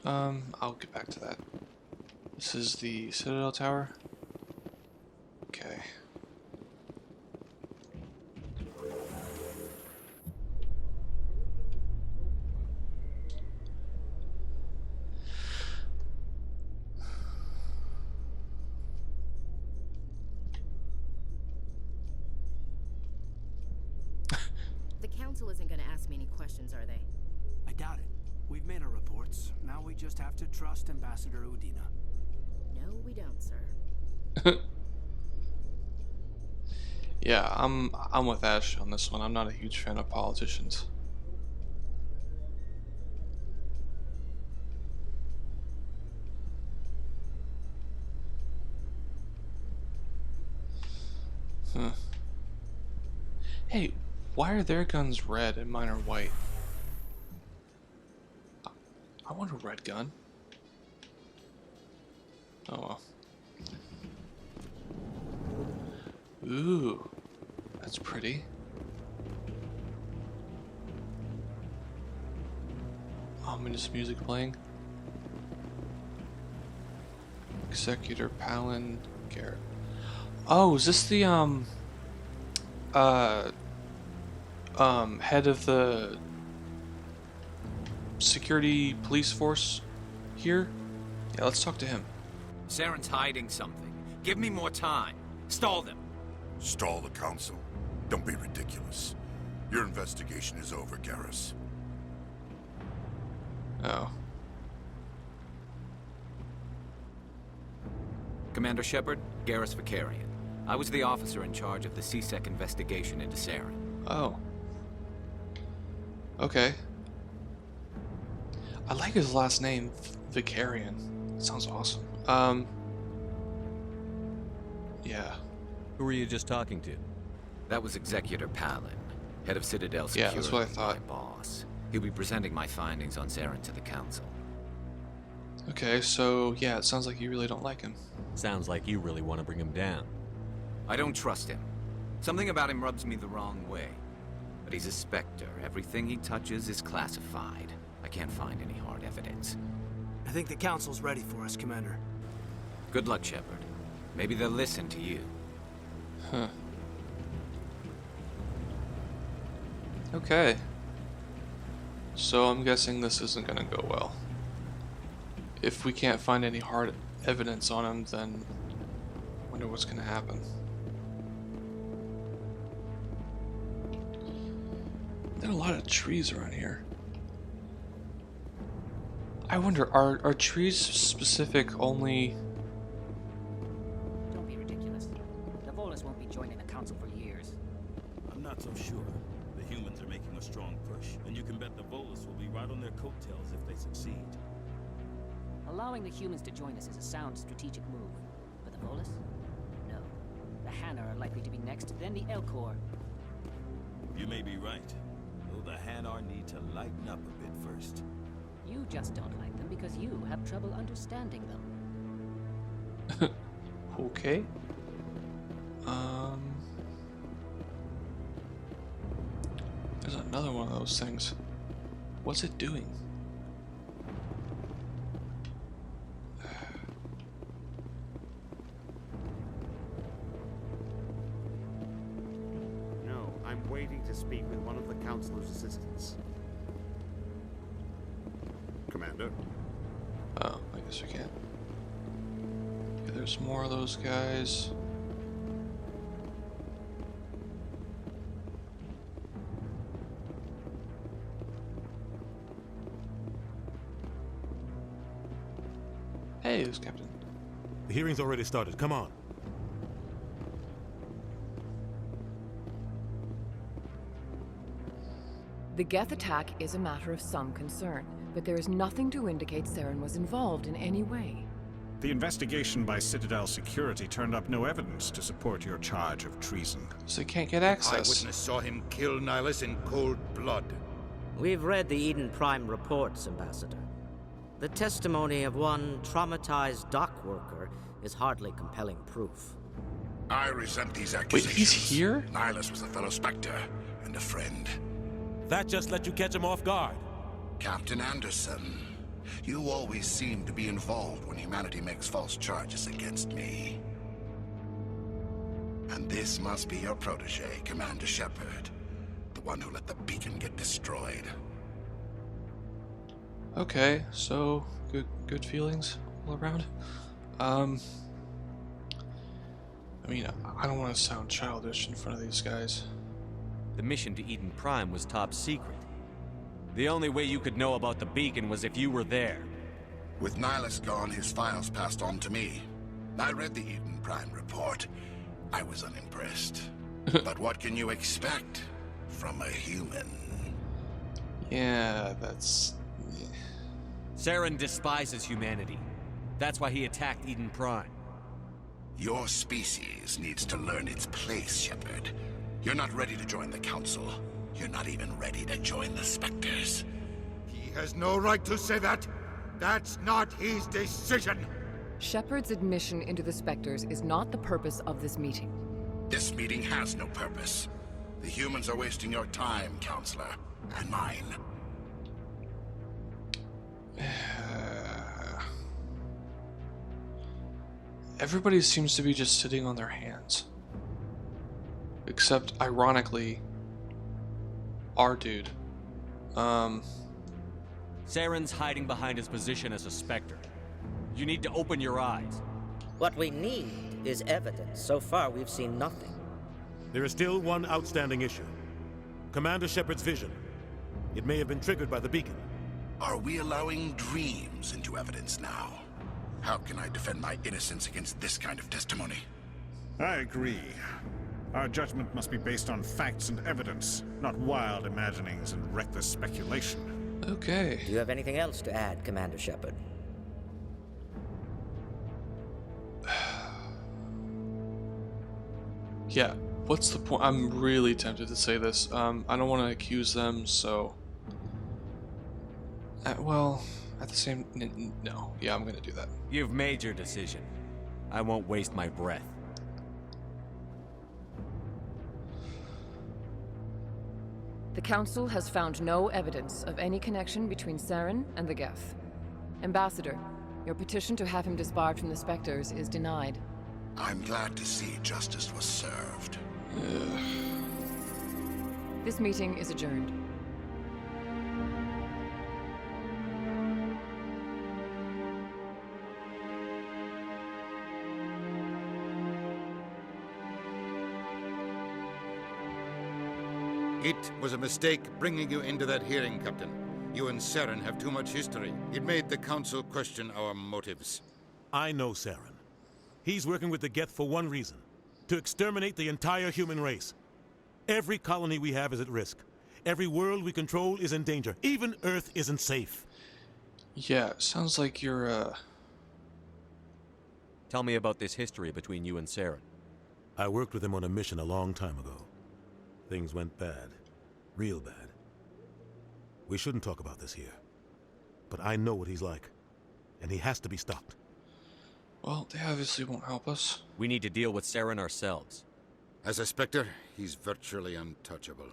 I'll get back to that. This is the Citadel Tower. Okay. The council isn't going to ask me any questions, are they? I doubt it. We've made our reports. Now we just have to trust Ambassador Udina. No, we don't, sir. Yeah, I'm with Ash on this one. I'm not a huge fan of politicians. Huh. Hey, why are their guns red and mine are white? I want a red gun. Oh well. Ooh, that's pretty. Ominous music playing. Executor Palin Garrett. Oh, is this the head of the security police force here? Yeah, let's talk to him. Saren's hiding something. Give me more time. Stall them. Stall the council. Don't be ridiculous. Your investigation is over, Garrus. Oh. Commander Shepard, Garrus Vicarian. I was the officer in charge of the CSEC investigation into Saren. Oh. Okay. I like his last name, Vicarian. It sounds awesome. Yeah. Who were you just talking to? That was Executor Palin, head of Citadel Yeah, Security, that's what I thought. my boss. He'll be presenting my findings on Saren to the Council. Okay, so yeah, it sounds like you really don't like him. Sounds like you really want to bring him down. I don't trust him. Something about him rubs me the wrong way. But he's a Spectre. Everything he touches is classified. I can't find any hard evidence. I think the Council's ready for us, Commander. Good luck, Shepard. Maybe they'll listen to you. Huh. Okay. So I'm guessing this isn't gonna go well. If we can't find any hard evidence on him, then I wonder what's gonna happen. There are a lot of trees around here. I wonder, are trees specific only? Don't be ridiculous. The Volus won't be joining the Council for years. I'm not so sure. The humans are making a strong push, and you can bet the Volus will be right on their coattails if they succeed. Allowing the humans to join us is a sound strategic move. But the Volus? No. The Hanna are likely to be next, then the Elcor. You may be right. Though the Hanar need to lighten up a bit first. You just don't like them because you have trouble understanding them. Okay. There's another one of those things. What's it doing? No, I'm waiting to speak with one of the Councilor's assistants. Commander? Oh, I guess we can't. Okay, there's more of those guys. Hey, there's Captain. The hearing's already started. Come on. The Geth attack is a matter of some concern, but there is nothing to indicate Saren was involved in any way. The investigation by Citadel Security turned up no evidence to support your charge of treason. So they can't get access. Eyewitness saw him kill Nihilus in cold blood. We've read the Eden Prime reports, Ambassador. The testimony of one traumatized dock worker is hardly compelling proof. I resent these accusations. Wait, he's here? Nihilus was a fellow Spectre and a friend. That just let you catch him off guard. Captain Anderson, you always seem to be involved when humanity makes false charges against me. And this must be your protege, Commander Shepard. The one who let the beacon get destroyed. Okay, so good feelings all around. I mean, I don't want to sound childish in front of these guys. The mission to Eden Prime was top secret. The only way you could know about the beacon was if you were there. With Nihilus gone, his files passed on to me. I read the Eden Prime report. I was unimpressed. But what can you expect from a human? Yeah, that's... Saren despises humanity. That's why he attacked Eden Prime. Your species needs to learn its place, Shepard. You're not ready to join the Council. You're not even ready to join the Spectres. He has no right to say that. That's not his decision. Shepard's admission into the Spectres is not the purpose of this meeting. This meeting has no purpose. The humans are wasting your time, Counselor, and mine. Everybody seems to be just sitting on their hands. Except, ironically, our dude. Saren's hiding behind his position as a Spectre. You need to open your eyes. What we need is evidence. So far, we've seen nothing. There is still one outstanding issue. Commander Shepard's vision. It may have been triggered by the beacon. Are we allowing dreams into evidence now? How can I defend my innocence against this kind of testimony? I agree. Our judgment must be based on facts and evidence, not wild imaginings and reckless speculation. Okay. Do you have anything else to add, Commander Shepard? Yeah, what's the point? I'm really tempted to say this. I don't want to accuse them, so... well, at the same... no. Yeah, I'm gonna do that. You've made your decision. I won't waste my breath. The Council has found no evidence of any connection between Saren and the Geth. Ambassador, your petition to have him disbarred from the Spectres is denied. I'm glad to see justice was served. This meeting is adjourned. It was a mistake bringing you into that hearing, Captain. You and Saren have too much history. It made the Council question our motives. I know Saren. He's working with the Geth for one reason: to exterminate the entire human race. Every colony we have is at risk. Every world we control is in danger. Even Earth isn't safe. Yeah, sounds like you're, Tell me about this history between you and Saren. I worked with him on a mission a long time ago. Things went bad. Real bad. We shouldn't talk about this here. But I know what he's like. And he has to be stopped. Well, they obviously won't help us. We need to deal with Saren ourselves. As a Spectre, he's virtually untouchable.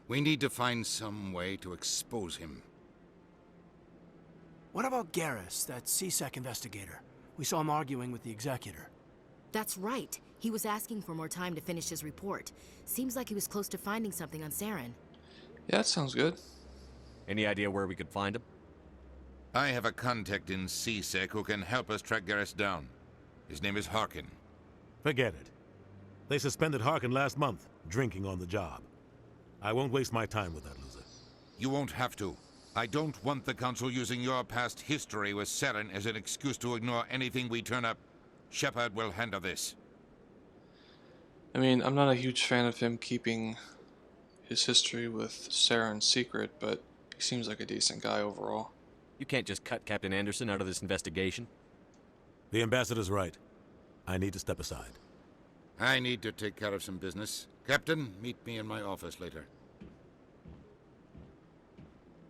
We need to find some way to expose him. What about Garrus, that CSEC investigator? We saw him arguing with the Executor. That's right. He was asking for more time to finish his report. Seems like he was close to finding something on Saren. Yeah, that sounds good. Any idea where we could find him? I have a contact in CSEC who can help us track Garrus down. His name is Harkin. Forget it. They suspended Harkin last month, drinking on the job. I won't waste my time with that loser. You won't have to. I don't want the Council using your past history with Saren as an excuse to ignore anything we turn up. Shepard will handle this. I mean, I'm not a huge fan of him keeping his history with Saren secret, but he seems like a decent guy overall. You can't just cut Captain Anderson out of this investigation. The Ambassador's right. I need to step aside. I need to take care of some business. Captain, meet me in my office later.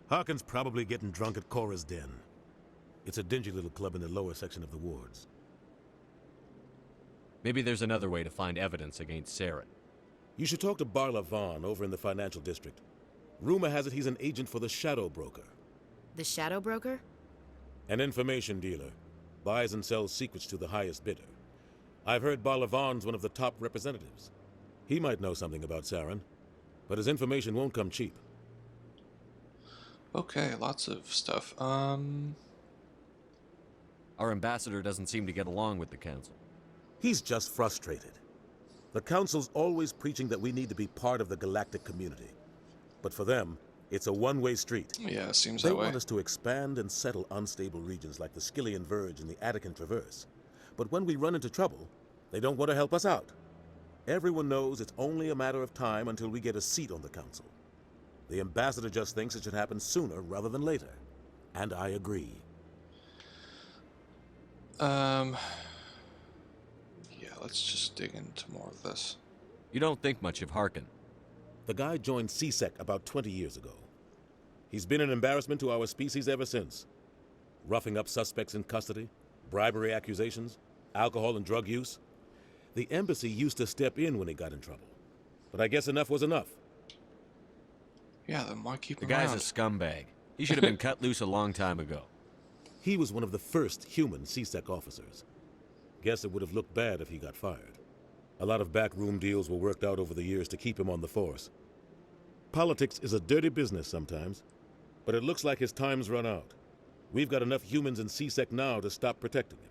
Harkin's probably getting drunk at Cora's Den. It's a dingy little club in the lower section of the wards. Maybe there's another way to find evidence against Saren. You should talk to Barla Vaughn over in the financial district. Rumor has it he's an agent for the Shadow Broker. The Shadow Broker? An information dealer. Buys and sells secrets to the highest bidder. I've heard Barla Vaughn's one of the top representatives. He might know something about Saren, but his information won't come cheap. Okay, lots of stuff. Our ambassador doesn't seem to get along with the Council. He's just frustrated. The Council's always preaching that we need to be part of the galactic community. But for them, it's a one-way street. Yeah, it seems that way. They want us to expand and settle unstable regions like the Skillian Verge and the Attican Traverse. But when we run into trouble, they don't want to help us out. Everyone knows it's only a matter of time until we get a seat on the Council. The ambassador just thinks it should happen sooner rather than later. And I agree. Yeah, let's just dig into more of this. You don't think much of Harkin. The guy joined CSEC about 20 years ago. He's been an embarrassment to our species ever since. Roughing up suspects in custody, bribery accusations, alcohol and drug use. The embassy used to step in when he got in trouble. But I guess enough was enough. Yeah, then why keep him The guy's around? a scumbag. He should have been cut loose a long time ago. He was one of the first human CSEC officers. Guess it would have looked bad if he got fired. A lot of backroom deals were worked out over the years to keep him on the force. Politics is a dirty business sometimes, but it looks like his time's run out. We've got enough humans in CSEC now to stop protecting him.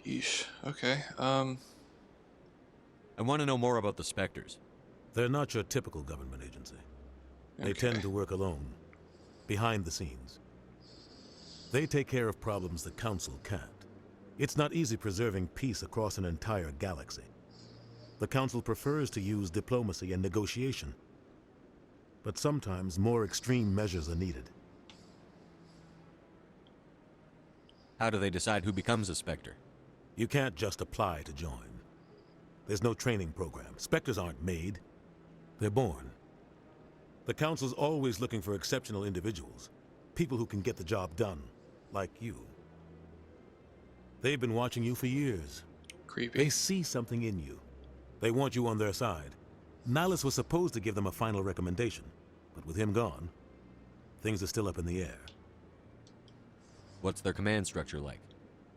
Yeesh. Okay, I want to know more about the Spectres. They're not your typical government agency. They tend to work alone, behind the scenes. They take care of problems the Council can't. It's not easy preserving peace across an entire galaxy. The Council prefers to use diplomacy and negotiation. But sometimes more extreme measures are needed. How do they decide who becomes a Spectre? You can't just apply to join. There's no training program. Spectres aren't made. They're born. The Council's always looking for exceptional individuals. People who can get the job done. Like you. They've been watching you for years. Creepy. They see something in you. They want you on their side. Nihilus was supposed to give them a final recommendation. But with him gone, things are still up in the air. What's their command structure like?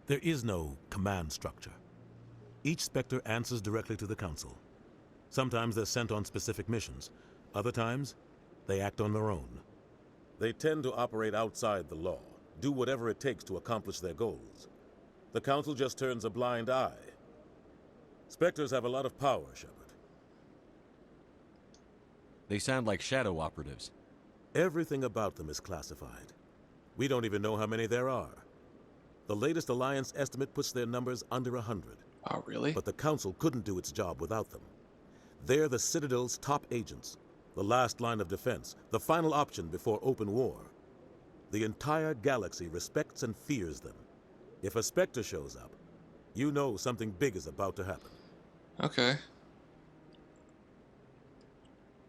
There is no command structure. Each Spectre answers directly to the Council. Sometimes they're sent on specific missions. Other times, they act on their own. They tend to operate outside the law, do whatever it takes to accomplish their goals. The Council just turns a blind eye. Spectres have a lot of power, Shepard. They sound like shadow operatives. Everything about them is classified. We don't even know how many there are. The latest Alliance estimate puts their numbers under 100. Oh, really? But the Council couldn't do its job without them. They're the Citadel's top agents, the last line of defense, the final option before open war. The entire galaxy respects and fears them. If a Spectre shows up, you know something big is about to happen. Okay.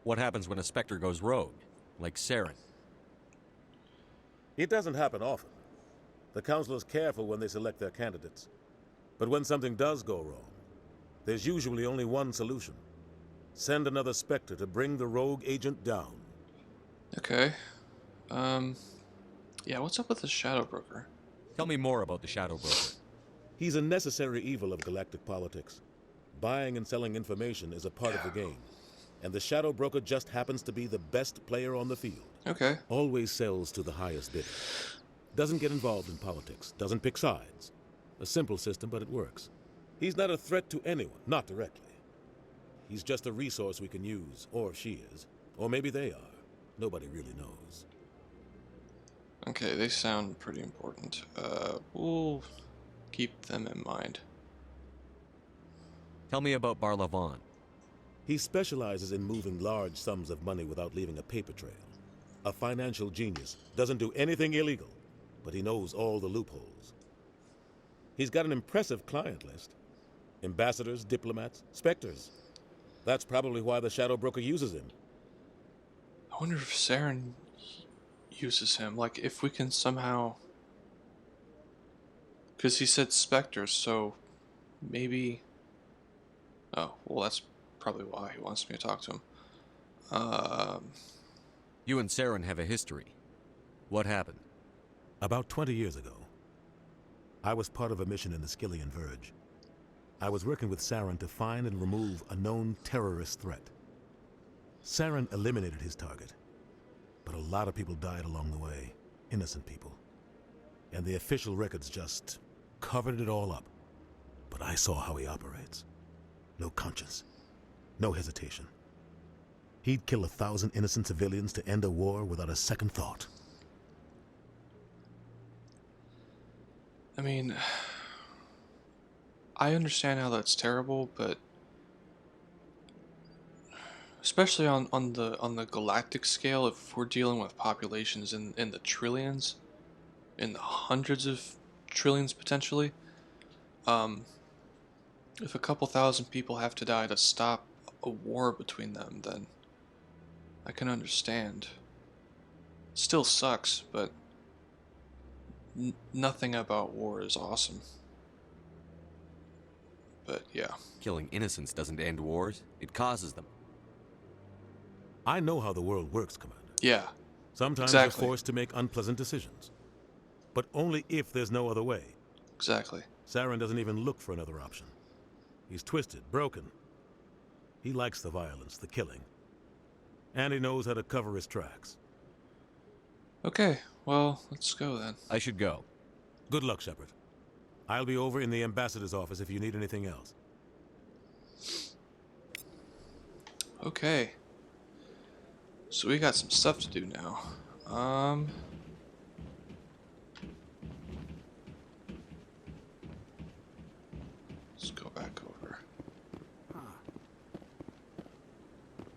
What happens when a Spectre goes rogue, like Saren? It doesn't happen often. The Council is careful when they select their candidates. But when something does go wrong, there's usually only one solution. Send another Spectre to bring the rogue agent down. Okay. Yeah, what's up with the Shadow Broker? Tell me more about the Shadow Broker. He's a necessary evil of galactic politics. Buying and selling information is a part of the game. And the Shadow Broker just happens to be the best player on the field. Okay. Always sells to the highest bidder. Doesn't get involved in politics. Doesn't pick sides. A simple system, but it works. He's not a threat to anyone, not directly. He's just a resource we can use, or she is. Or maybe they are. Nobody really knows. Okay, they sound pretty important. We'll keep them in mind. Tell me about Barlavon. He specializes in moving large sums of money without leaving a paper trail. A financial genius, doesn't do anything illegal, but he knows all the loopholes. He's got an impressive client list. Ambassadors, diplomats, Spectres. That's probably why the Shadow Broker uses him. I wonder if Saren uses him. Like, if we can somehow... Because he said Spectres, so maybe... Oh, well, that's probably why he wants me to talk to him. You and Saren have a history. What happened? About 20 years ago, I was part of a mission in the Skillian Verge. I was working with Saren to find and remove a known terrorist threat. Saren eliminated his target, but a lot of people died along the way, innocent people. And the official records just covered it all up. But I saw how he operates. No conscience, no hesitation. He'd kill 1,000 innocent civilians to end a war without a second thought. I mean, I understand how that's terrible, but especially on the galactic scale, if we're dealing with populations in the trillions, in the hundreds of trillions potentially, if a couple thousand people have to die to stop a war between them, then I can understand. Still sucks, but nothing about war is awesome. But yeah. Killing innocents doesn't end wars, it causes them. I know how the world works, Commander. Yeah. Sometimes exactly. You're forced to make unpleasant decisions. But only if there's no other way. Exactly. Saren doesn't even look for another option. He's twisted, broken. He likes the violence, the killing. And he knows how to cover his tracks. Okay, well, let's go then. I should go. Good luck, Shepard. I'll be over in the ambassador's office if you need anything else. Okay. So we got some stuff to do now. Let's go back over.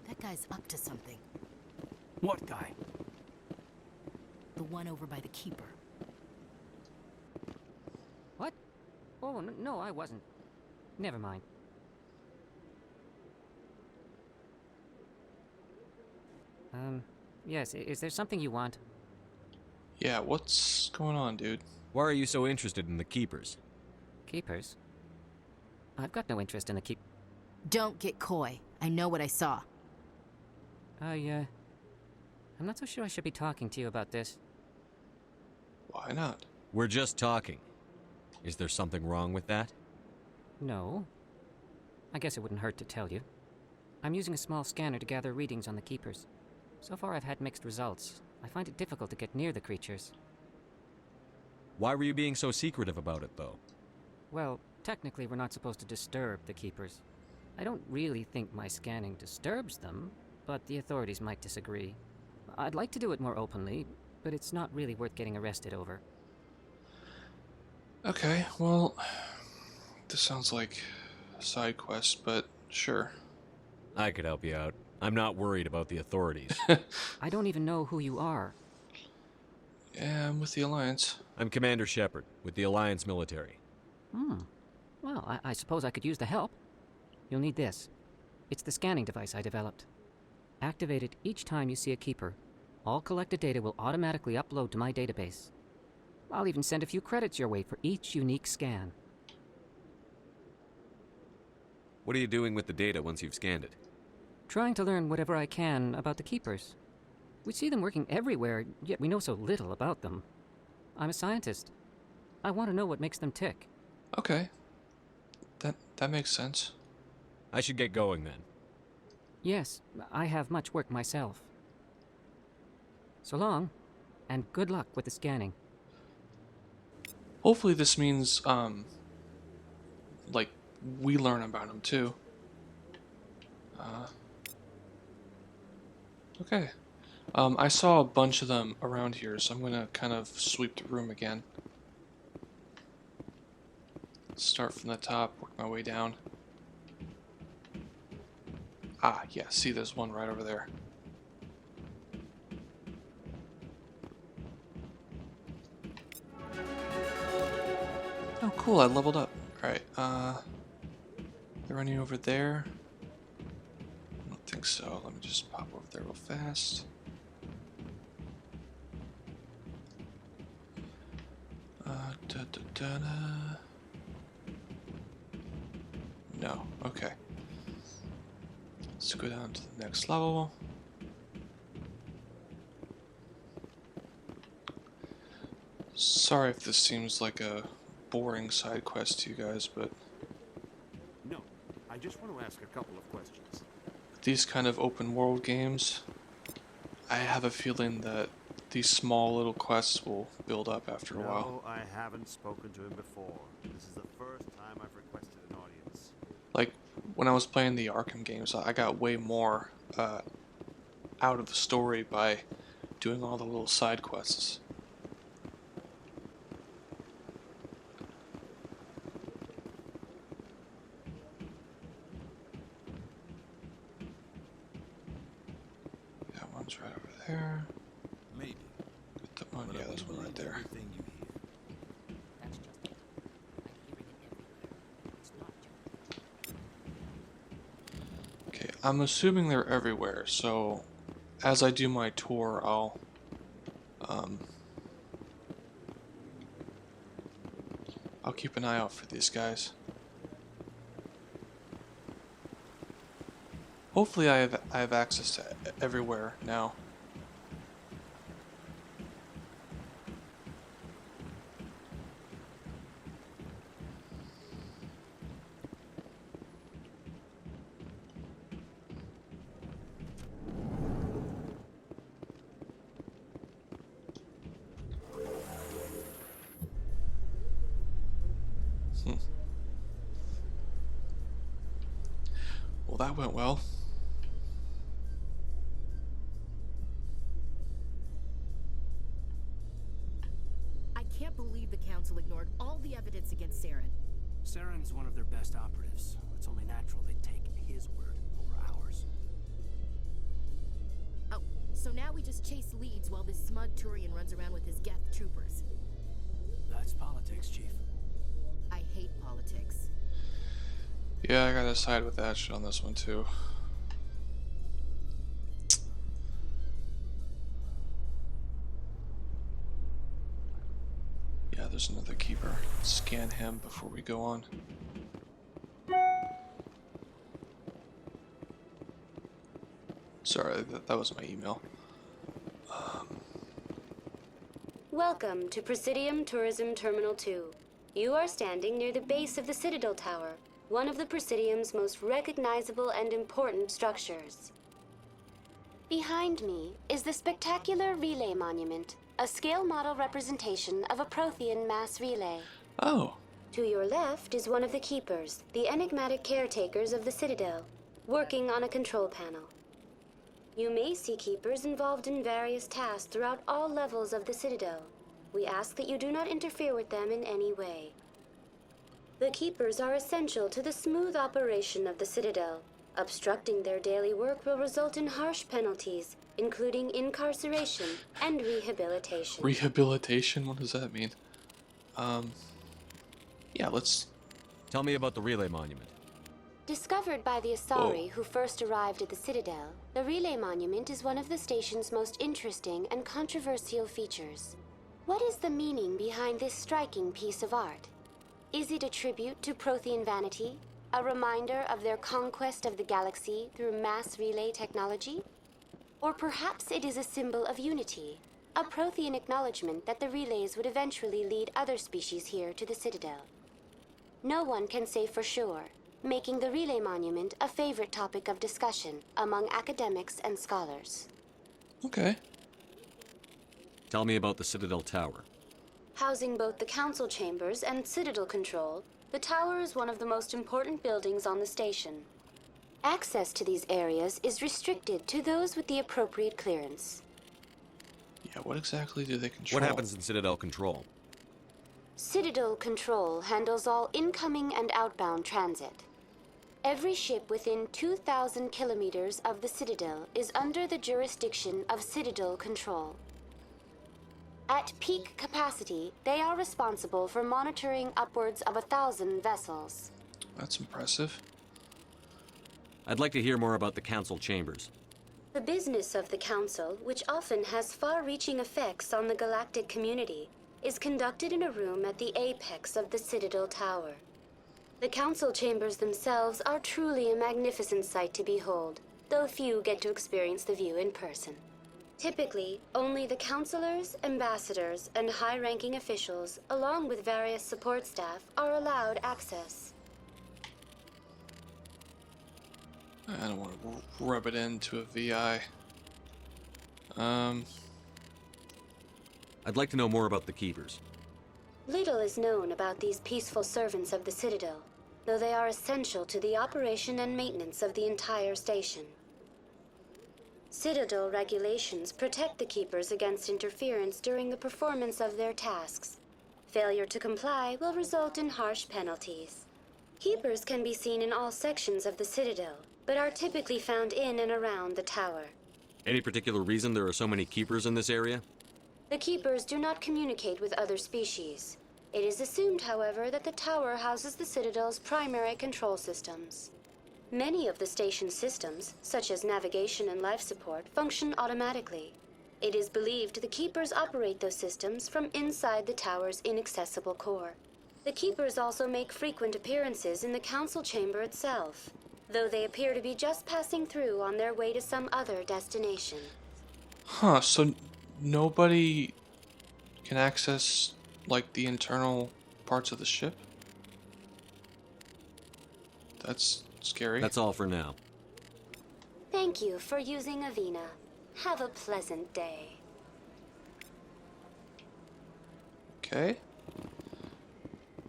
That guy's up to something. What guy? The one over by the keeper. What? Oh, no, I wasn't. Never mind. Yes, is there something you want? Yeah, what's going on, dude? Why are you so interested in the Keepers? Keepers? I've got no interest in the keep... Don't get coy. I know what I saw. I'm not so sure I should be talking to you about this. Why not? We're just talking. Is there something wrong with that? No. I guess it wouldn't hurt to tell you. I'm using a small scanner to gather readings on the Keepers. So far I've had mixed results. I find it difficult to get near the creatures. Why were you being so secretive about it, though? Well, technically we're not supposed to disturb the Keepers. I don't really think my scanning disturbs them, but the authorities might disagree. I'd like to do it more openly, but it's not really worth getting arrested over. Okay, well, this sounds like a side quest, but sure. I could help you out. I'm not worried about the authorities. I don't even know who you are. Yeah, I'm with the Alliance. I'm Commander Shepard, with the Alliance military. Well, I suppose I could use the help. You'll need this. It's the scanning device I developed. Activate it each time you see a Keeper. All collected data will automatically upload to my database. I'll even send a few credits your way for each unique scan. What are you doing with the data once you've scanned it? Trying to learn whatever I can about the Keepers. We see them working everywhere, yet we know so little about them. I'm a scientist. I want to know what makes them tick. Okay. That makes sense. I should get going then. Yes, I have much work myself. So long, and good luck with the scanning. Hopefully this means, like, we learn about them too. Okay. I saw a bunch of them around here, so I'm gonna kind of sweep the room again. Start from the top, work my way down. Ah, yeah, see, there's one right over there. Oh, cool, I leveled up. Alright, they're running over there. I don't think so. Let me just pop over there real fast. No, okay. Let's go down to the next level. Sorry if this seems like a boring side quest to you guys, but No, I just want to ask a couple of questions. these kind of open world games, I have a feeling that these small little quests will build up after a while. No, I haven't spoken to him before. This is the first time I've requested an audience. Like, when I was playing the Arkham games, I got way more out of the story by doing all the little side quests. That one's right over there. Maybe. Get that one. Yeah, there's one right there. Okay, I'm assuming they're everywhere, so as I do my tour, I'll keep an eye out for these guys. Hopefully I have access to everywhere now. Well, that went well. I can't believe the Council ignored all the evidence against Saren. Saren's one of their best operatives. It's only natural they'd take his word over ours. Oh, So now we just chase leads while this smug Turian runs around with his Geth troopers. That's politics, Chief. I hate politics. Yeah, I gotta side with Ash on this one too. Yeah, there's another keeper. Scan him before we go on. Sorry, that was my email. Welcome to Presidium Tourism Terminal 2. You are standing near the base of the Citadel Tower, one of the Presidium's most recognizable and important structures. Behind me is the spectacular Relay Monument, a scale model representation of a Prothean mass relay. Oh. To your left is one of the Keepers, the enigmatic caretakers of the Citadel, working on a control panel. You may see Keepers involved in various tasks throughout all levels of the Citadel. We ask that you do not interfere with them in any way. The Keepers are essential to the smooth operation of the Citadel. Obstructing their daily work will result in harsh penalties, including incarceration and rehabilitation. Rehabilitation? What does that mean? Yeah, let's... Tell me about the Relay Monument. Discovered by the Asari who first arrived at the Citadel, the Relay Monument is one of the station's most interesting and controversial features. What is the meaning behind this striking piece of art? Is it a tribute to Prothean vanity? A reminder of their conquest of the galaxy through mass relay technology? Or perhaps it is a symbol of unity, a Prothean acknowledgement that the relays would eventually lead other species here to the Citadel. No one can say for sure, making the Relay Monument a favorite topic of discussion among academics and scholars. Okay. Tell me about the Citadel Tower. Housing both the council chambers and Citadel control, the tower is one of the most important buildings on the station. Access to these areas is restricted to those with the appropriate clearance. Yeah, what exactly do they control? What happens in Citadel Control? Citadel Control handles all incoming and outbound transit. Every ship within 2,000 kilometers of the Citadel is under the jurisdiction of Citadel Control. At peak capacity, they are responsible for monitoring upwards of 1,000 vessels. That's impressive. I'd like to hear more about the Council Chambers. The business of the Council, which often has far-reaching effects on the galactic community, is conducted in a room at the apex of the Citadel Tower. The Council Chambers themselves are truly a magnificent sight to behold, though few get to experience the view in person. Typically, only the councilors, ambassadors, and high-ranking officials, along with various support staff, are allowed access. I don't want to rub it into a VI. I'd like to know more about the Keepers. Little is known about these peaceful servants of the Citadel, though they are essential to the operation and maintenance of the entire station. Citadel regulations protect the Keepers against interference during the performance of their tasks. Failure to comply will result in harsh penalties. Keepers can be seen in all sections of the Citadel, but are typically found in and around the tower. Any particular reason there are so many Keepers in this area? The Keepers do not communicate with other species. It is assumed, however, that the tower houses the Citadel's primary control systems. Many of the station's systems, such as navigation and life support, function automatically. It is believed the Keepers operate those systems from inside the tower's inaccessible core. The Keepers also make frequent appearances in the Council Chamber itself, though they appear to be just passing through on their way to some other destination. Huh, so nobody can access, like, the internal parts of the ship? That's scary. That's all for now. Thank you for using Avina. Have a pleasant day. Okay.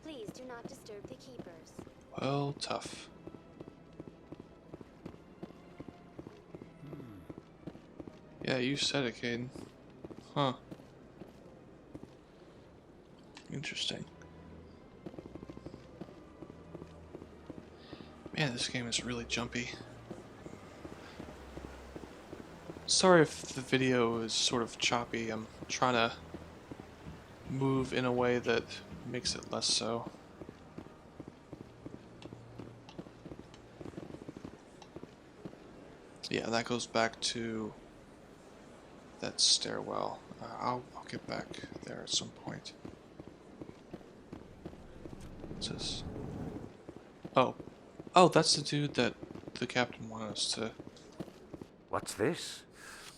Please do not disturb the Keepers. Well, tough. Yeah, you said it, Caden. Huh. Interesting. Man, this game is really jumpy. sorry if the video is sort of choppy. I'm trying to move in a way that makes it less so. Yeah, that goes back to that stairwell. I'll get back there at some point. What's this? Oh, that's the dude that the captain wanted us to... What's this?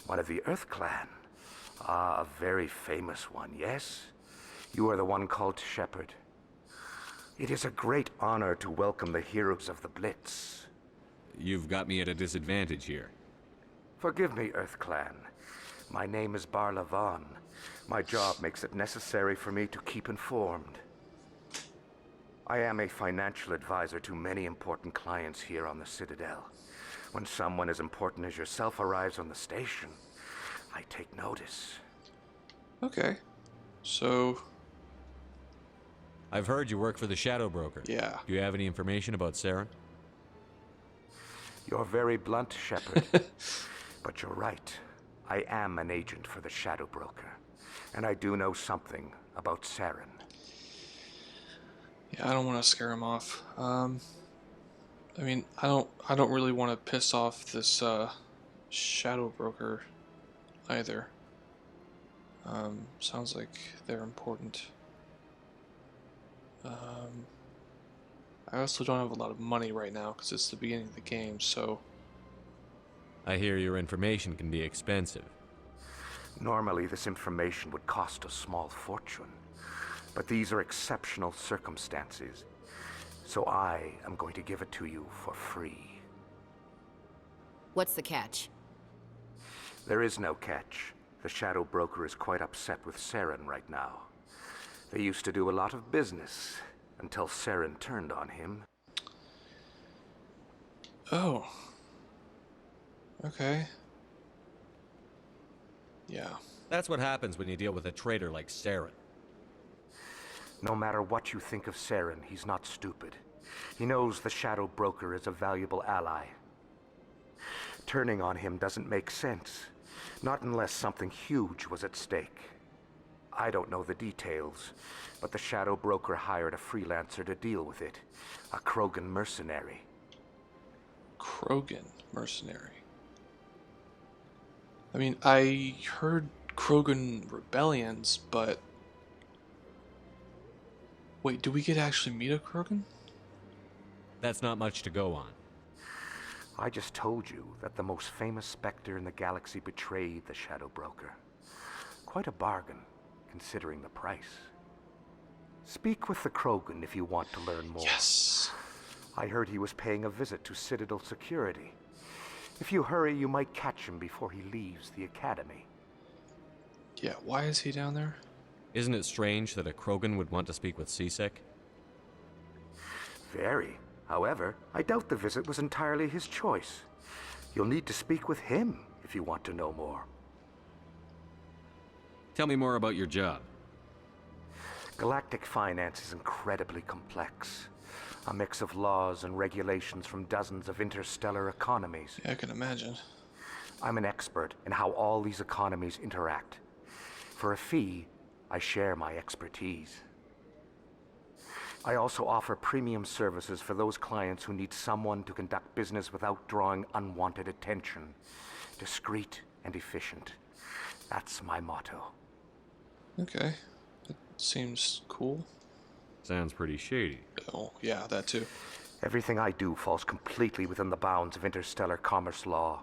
One of the Earth Clan. Ah, a very famous one, yes? You are the one called Shepard. It is a great honor to welcome the heroes of the Blitz. You've got me at a disadvantage here. Forgive me, Earth Clan. My name is Barla Vaughn. My job makes it necessary for me to keep informed. I am a financial advisor to many important clients here on the Citadel. When someone as important as yourself arrives on the station, I take notice. Okay. So... I've heard you work for the Shadow Broker. Yeah. Do you have any information about Saren? You're very blunt, Shepard. But you're right. I am an agent for the Shadow Broker. And I do know something about Saren. Yeah, I don't want to scare him off. I mean, I don't really want to piss off this Shadow Broker either. Sounds like they're important. I also don't have a lot of money right now because it's the beginning of the game, so... I hear your information can be expensive. Normally, this information would cost a small fortune. But these are exceptional circumstances, so I am going to give it to you for free. What's the catch? There is no catch. The Shadow Broker is quite upset with Saren right now. They used to do a lot of business, until Saren turned on him. Oh. Okay. Yeah. That's what happens when you deal with a traitor like Saren. No matter what you think of Saren, he's not stupid. He knows the Shadow Broker is a valuable ally. Turning on him doesn't make sense. Not unless something huge was at stake. I don't know the details, but the Shadow Broker hired a freelancer to deal with it. A Krogan mercenary. Krogan mercenary? I mean, I heard Krogan rebellions, but... Wait, do we get to actually meet a Krogan? That's not much to go on. I just told you that the most famous Spectre in the galaxy betrayed the Shadow Broker. Quite a bargain, considering the price. Speak with the Krogan if you want to learn more. Yes! I heard he was paying a visit to Citadel security. If you hurry, you might catch him before he leaves the Academy. Yeah, why is he down there? Isn't it strange that a Krogan would want to speak with Sisek? Very. However, I doubt the visit was entirely his choice. You'll need to speak with him if you want to know more. Tell me more about your job. Galactic finance is incredibly complex. A mix of laws and regulations from dozens of interstellar economies. Yeah, I can imagine. I'm an expert in how all these economies interact. For a fee, I share my expertise. I also offer premium services for those clients who need someone to conduct business without drawing unwanted attention. Discreet and efficient. That's my motto. Okay. That seems cool. Sounds pretty shady. Oh, yeah, that too. Everything I do falls completely within the bounds of interstellar commerce law.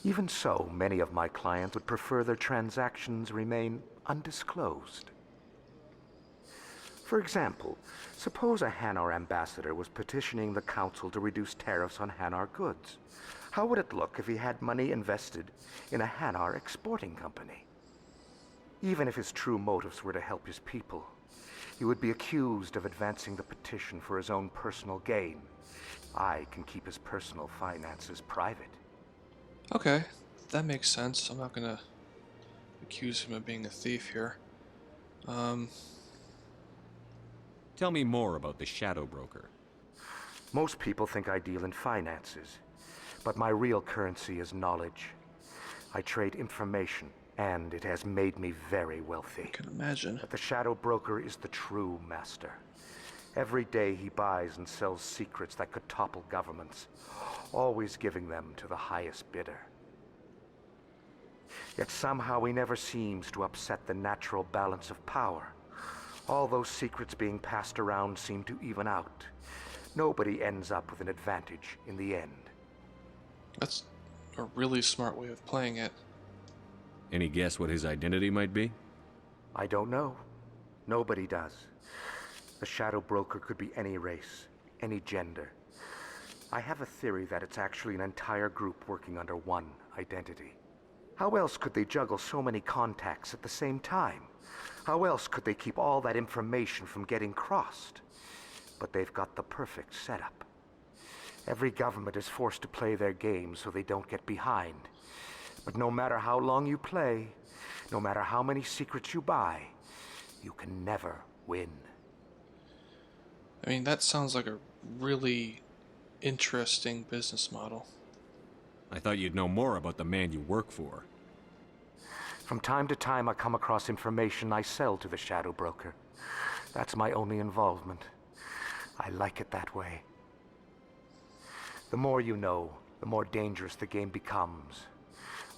Even so, many of my clients would prefer their transactions remain undisclosed. For example, suppose a Hanar ambassador was petitioning the council to reduce tariffs on Hanar goods. How would it look if he had money invested in a Hanar exporting company? Even if his true motives were to help his people, he would be accused of advancing the petition for his own personal gain. I can keep his personal finances private. Okay, that makes sense. I'm not gonna accuse him of being a thief here. Tell me more about the Shadow Broker. Most people think I deal in finances, but my real currency is knowledge. I trade information, and it has made me very wealthy. I can imagine. But the Shadow Broker is the true master. Every day he buys and sells secrets that could topple governments, always giving them to the highest bidder. Yet somehow he never seems to upset the natural balance of power. All those secrets being passed around seem to even out. Nobody ends up with an advantage in the end. That's a really smart way of playing it. Any guess what his identity might be? I don't know. Nobody does. The Shadow Broker could be any race, any gender. I have a theory that it's actually an entire group working under one identity. How else could they juggle so many contacts at the same time? How else could they keep all that information from getting crossed? But they've got the perfect setup. Every government is forced to play their game so they don't get behind. But no matter how long you play, no matter how many secrets you buy, you can never win. I mean, that sounds like a really interesting business model. I thought you'd know more about the man you work for. From time to time, I come across information I sell to the Shadow Broker. That's my only involvement. I like it that way. The more you know, the more dangerous the game becomes.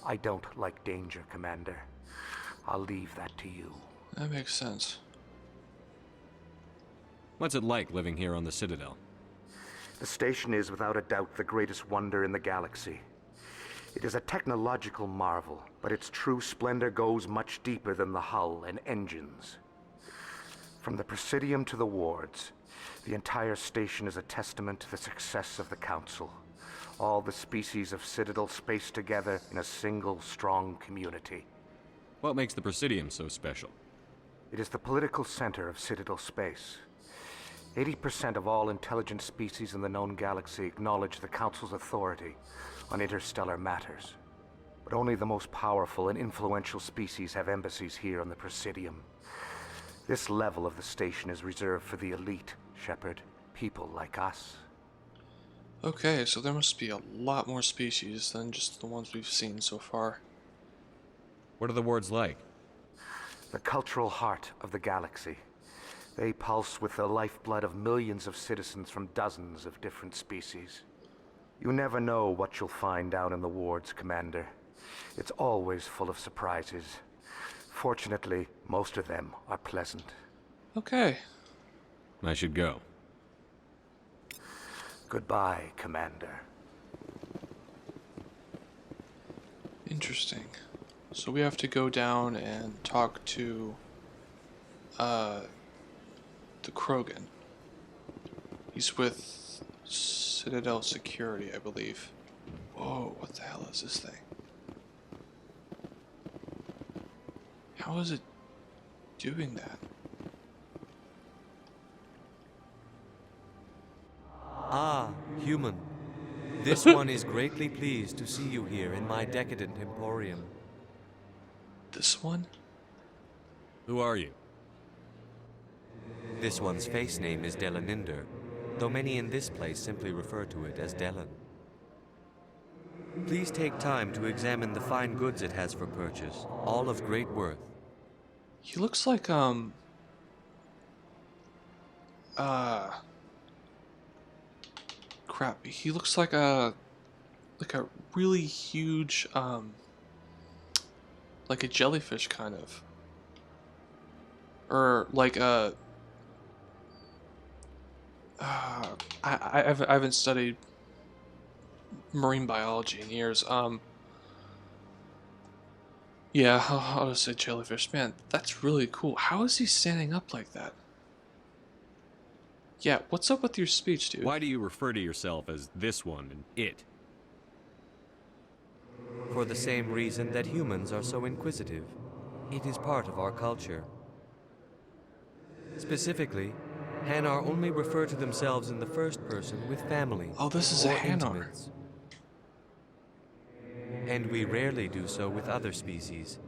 I don't like danger, Commander. I'll leave that to you. That makes sense. What's it like living here on the Citadel? The station is without a doubt the greatest wonder in the galaxy. It is a technological marvel, but its true splendor goes much deeper than the hull and engines. From the Presidium to the wards, the entire station is a testament to the success of the Council. All the species of Citadel spaced together in a single, strong community. What makes the Presidium so special? It is the political center of Citadel space. 80% of all intelligent species in the known galaxy acknowledge the Council's authority on interstellar matters. But only the most powerful and influential species have embassies here on the Presidium. This level of the station is reserved for the elite, Shepard. People like us. Okay, so there must be a lot more species than just the ones we've seen so far. What are the wards like? The cultural heart of the galaxy. They pulse with the lifeblood of millions of citizens from dozens of different species. You never know what you'll find down in the wards, Commander. It's always full of surprises. Fortunately, most of them are pleasant. Okay. I should go. Goodbye, Commander. Interesting. So we have to go down and talk to the Krogan. He's with Citadel Security, I believe. Whoa, what the hell is this thing? How is it doing that? Ah, human. This one is greatly pleased to see you here in my decadent emporium. This one? Who are you? This one's face name is Delaninder, though many in this place simply refer to it as Delan. Please take time to examine the fine goods it has for purchase, all of great worth. He looks like, crap. He looks like a really huge, like a jellyfish kind of. Or like a, I haven't studied marine biology in years. Yeah, I'll just say jellyfish. Man, that's really cool. How is he standing up like that? Yeah, what's up with your speech, dude? Why do you refer to yourself as this one and it? For the same reason that humans are so inquisitive. It is part of our culture. Specifically, Hanar only refer to themselves in the first person with family. Oh, this is a or Hanar. intimates. And we rarely do so with other species.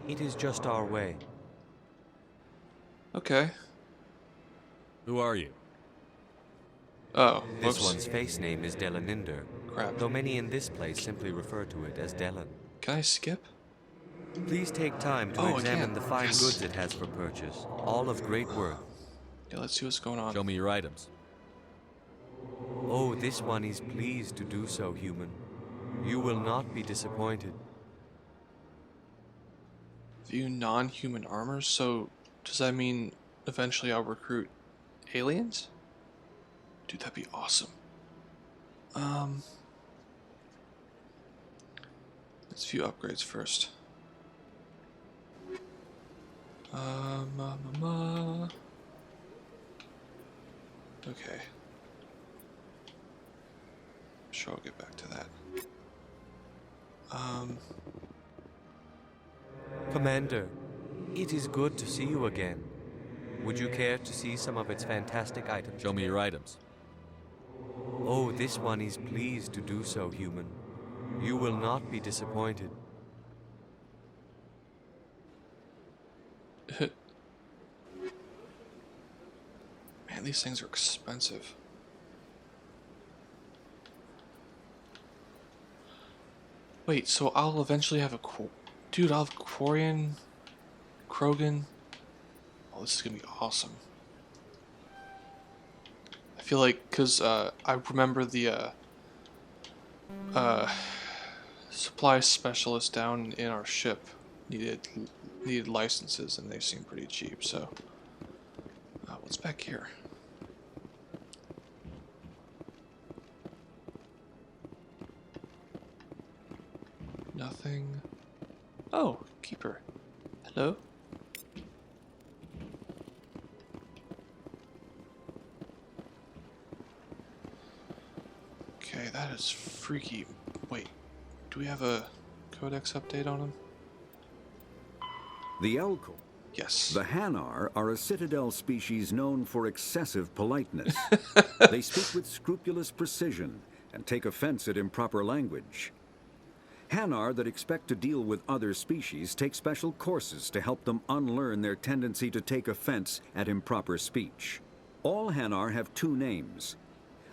It is just our way. Okay. Who are you? Oh, This whoops. one's face name is Delaninder, Crap. though many in this place simply refer to it as Delan. Can I skip? Please take time to Oh, examine again. the fine Yes. goods it has for purchase, all of great worth. Yeah, let's see what's going on. Show me your items. Oh, this one is pleased to do so, human. You will not be disappointed. View non-human armor. So, does that mean eventually I'll recruit aliens? Dude, that'd be awesome. Let's view upgrades first. Okay. Sure, I'll get back to that. Commander, it is good to see you again. Would you care to see some of its fantastic items? Show me your items. Oh, this one is pleased to do so, human. You will not be disappointed. Man, these things are expensive. Wait, so I'll eventually have a dude, I'll have Quarian, Krogan. Oh, this is gonna be awesome. I feel like, cause I remember the supply specialist down in our ship needed licenses, and they seem pretty cheap. So, what's back here? Nothing. Oh, keeper. Hello? Okay, that is freaky. Wait, do we have a codex update on him? The Elko. Yes. The Hanar are a Citadel species known for excessive politeness. They speak with scrupulous precision and take offense at improper language. Hanar that expect to deal with other species take special courses to help them unlearn their tendency to take offense at improper speech. All Hanar have two names.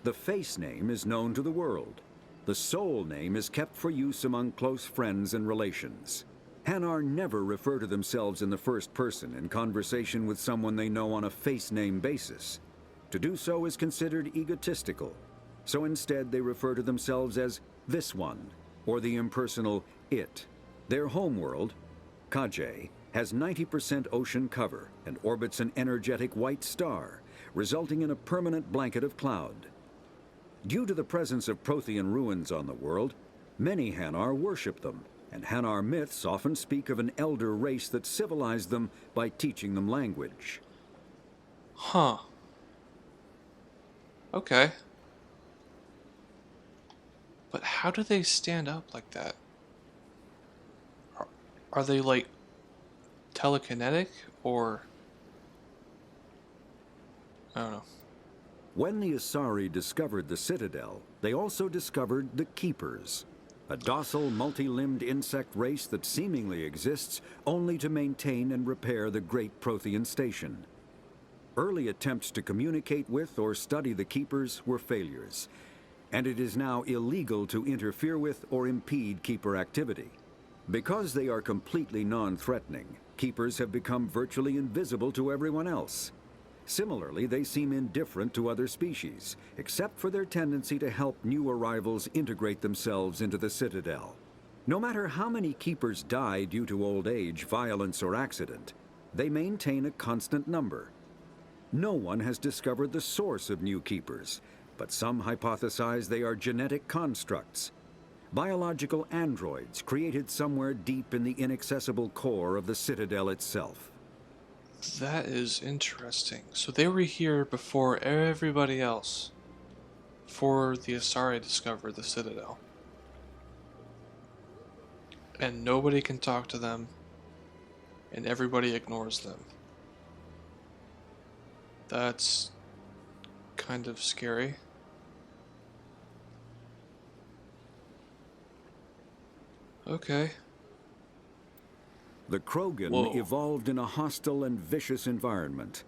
The face name is known to the world. The soul name is kept for use among close friends and relations. Hanar never refer to themselves in the first person in conversation with someone they know on a face name basis. To do so is considered egotistical. So instead they refer to themselves as this one, or the impersonal it. Their homeworld, Kajay, has 90% ocean cover and orbits an energetic white star, resulting in a permanent blanket of cloud. Due to the presence of Prothean ruins on the world, many Hanar worship them, and Hanar myths often speak of an elder race that civilized them by teaching them language. Huh. Okay. But how do they stand up like that? Are they like telekinetic, or I don't know. When the Asari discovered the Citadel, they also discovered the Keepers, a docile, multi-limbed insect race that seemingly exists only to maintain and repair the Great Prothean Station. Early attempts to communicate with or study the Keepers were failures, and it is now illegal to interfere with or impede Keeper activity. Because they are completely non-threatening, Keepers have become virtually invisible to everyone else. Similarly, they seem indifferent to other species, except for their tendency to help new arrivals integrate themselves into the Citadel. No matter how many Keepers die due to old age, violence, or accident, they maintain a constant number. No one has discovered the source of new Keepers, but some hypothesize they are genetic constructs, biological androids created somewhere deep in the inaccessible core of the Citadel itself. That is interesting. So they were here before everybody else, before the Asari discovered the Citadel. And nobody can talk to them, and everybody ignores them. That's kind of scary. Okay. The Krogan evolved in a hostile and vicious environment.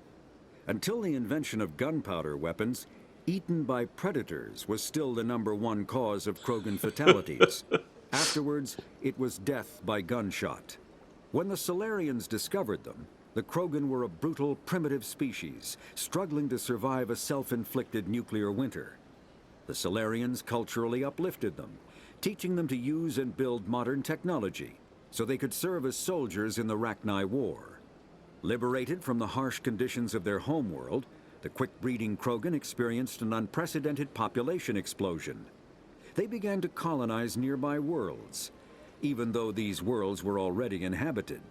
Until the invention of gunpowder weapons, eaten by predators was still the #1 cause of Krogan fatalities. Afterwards, it was death by gunshot. When the Solarians discovered them, the Krogan were a brutal, primitive species, struggling to survive a self-inflicted nuclear winter. The Solarians culturally uplifted them, teaching them to use and build modern technology, so they could serve as soldiers in the Rachni War. Liberated from the harsh conditions of their homeworld, the quick-breeding Krogan experienced an unprecedented population explosion. They began to colonize nearby worlds. Even though these worlds were already inhabited,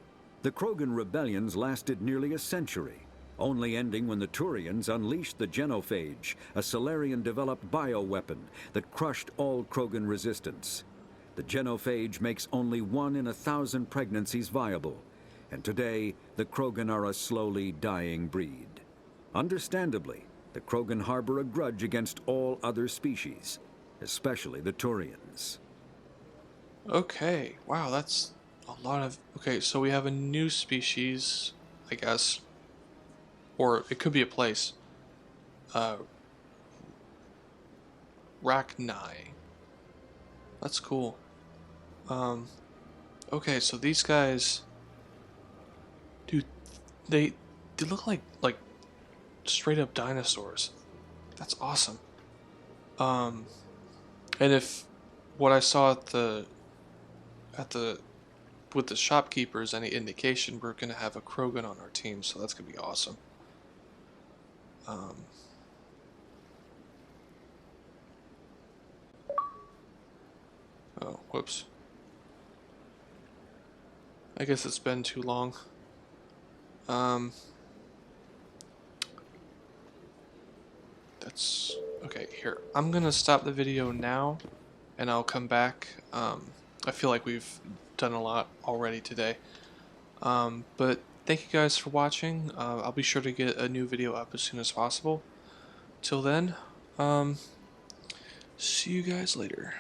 the Krogan rebellions lasted nearly a century, only ending when the Turians unleashed the Genophage, a Solarian-developed bioweapon that crushed all Krogan resistance. The Genophage makes only 1 in 1,000 pregnancies viable, and today the Krogan are a slowly dying breed. Understandably, the Krogan harbor a grudge against all other species, especially the Turians. Okay, wow, that's a lot of... Okay, so we have a new species, I guess. Or it could be a place. Rachni. That's cool. Okay, so these guys... Dude, they look like straight up dinosaurs. That's awesome. And if what I saw at the with the shopkeepers any indication, we're gonna have a Krogan on our team, so that's gonna be awesome. Oh, whoops. I guess it's been too long. That's okay. Here, I'm gonna stop the video now, and I'll come back. I feel like we've done a lot already today. But thank you guys for watching. I'll be sure to get a new video up as soon as possible. Till then, see you guys later.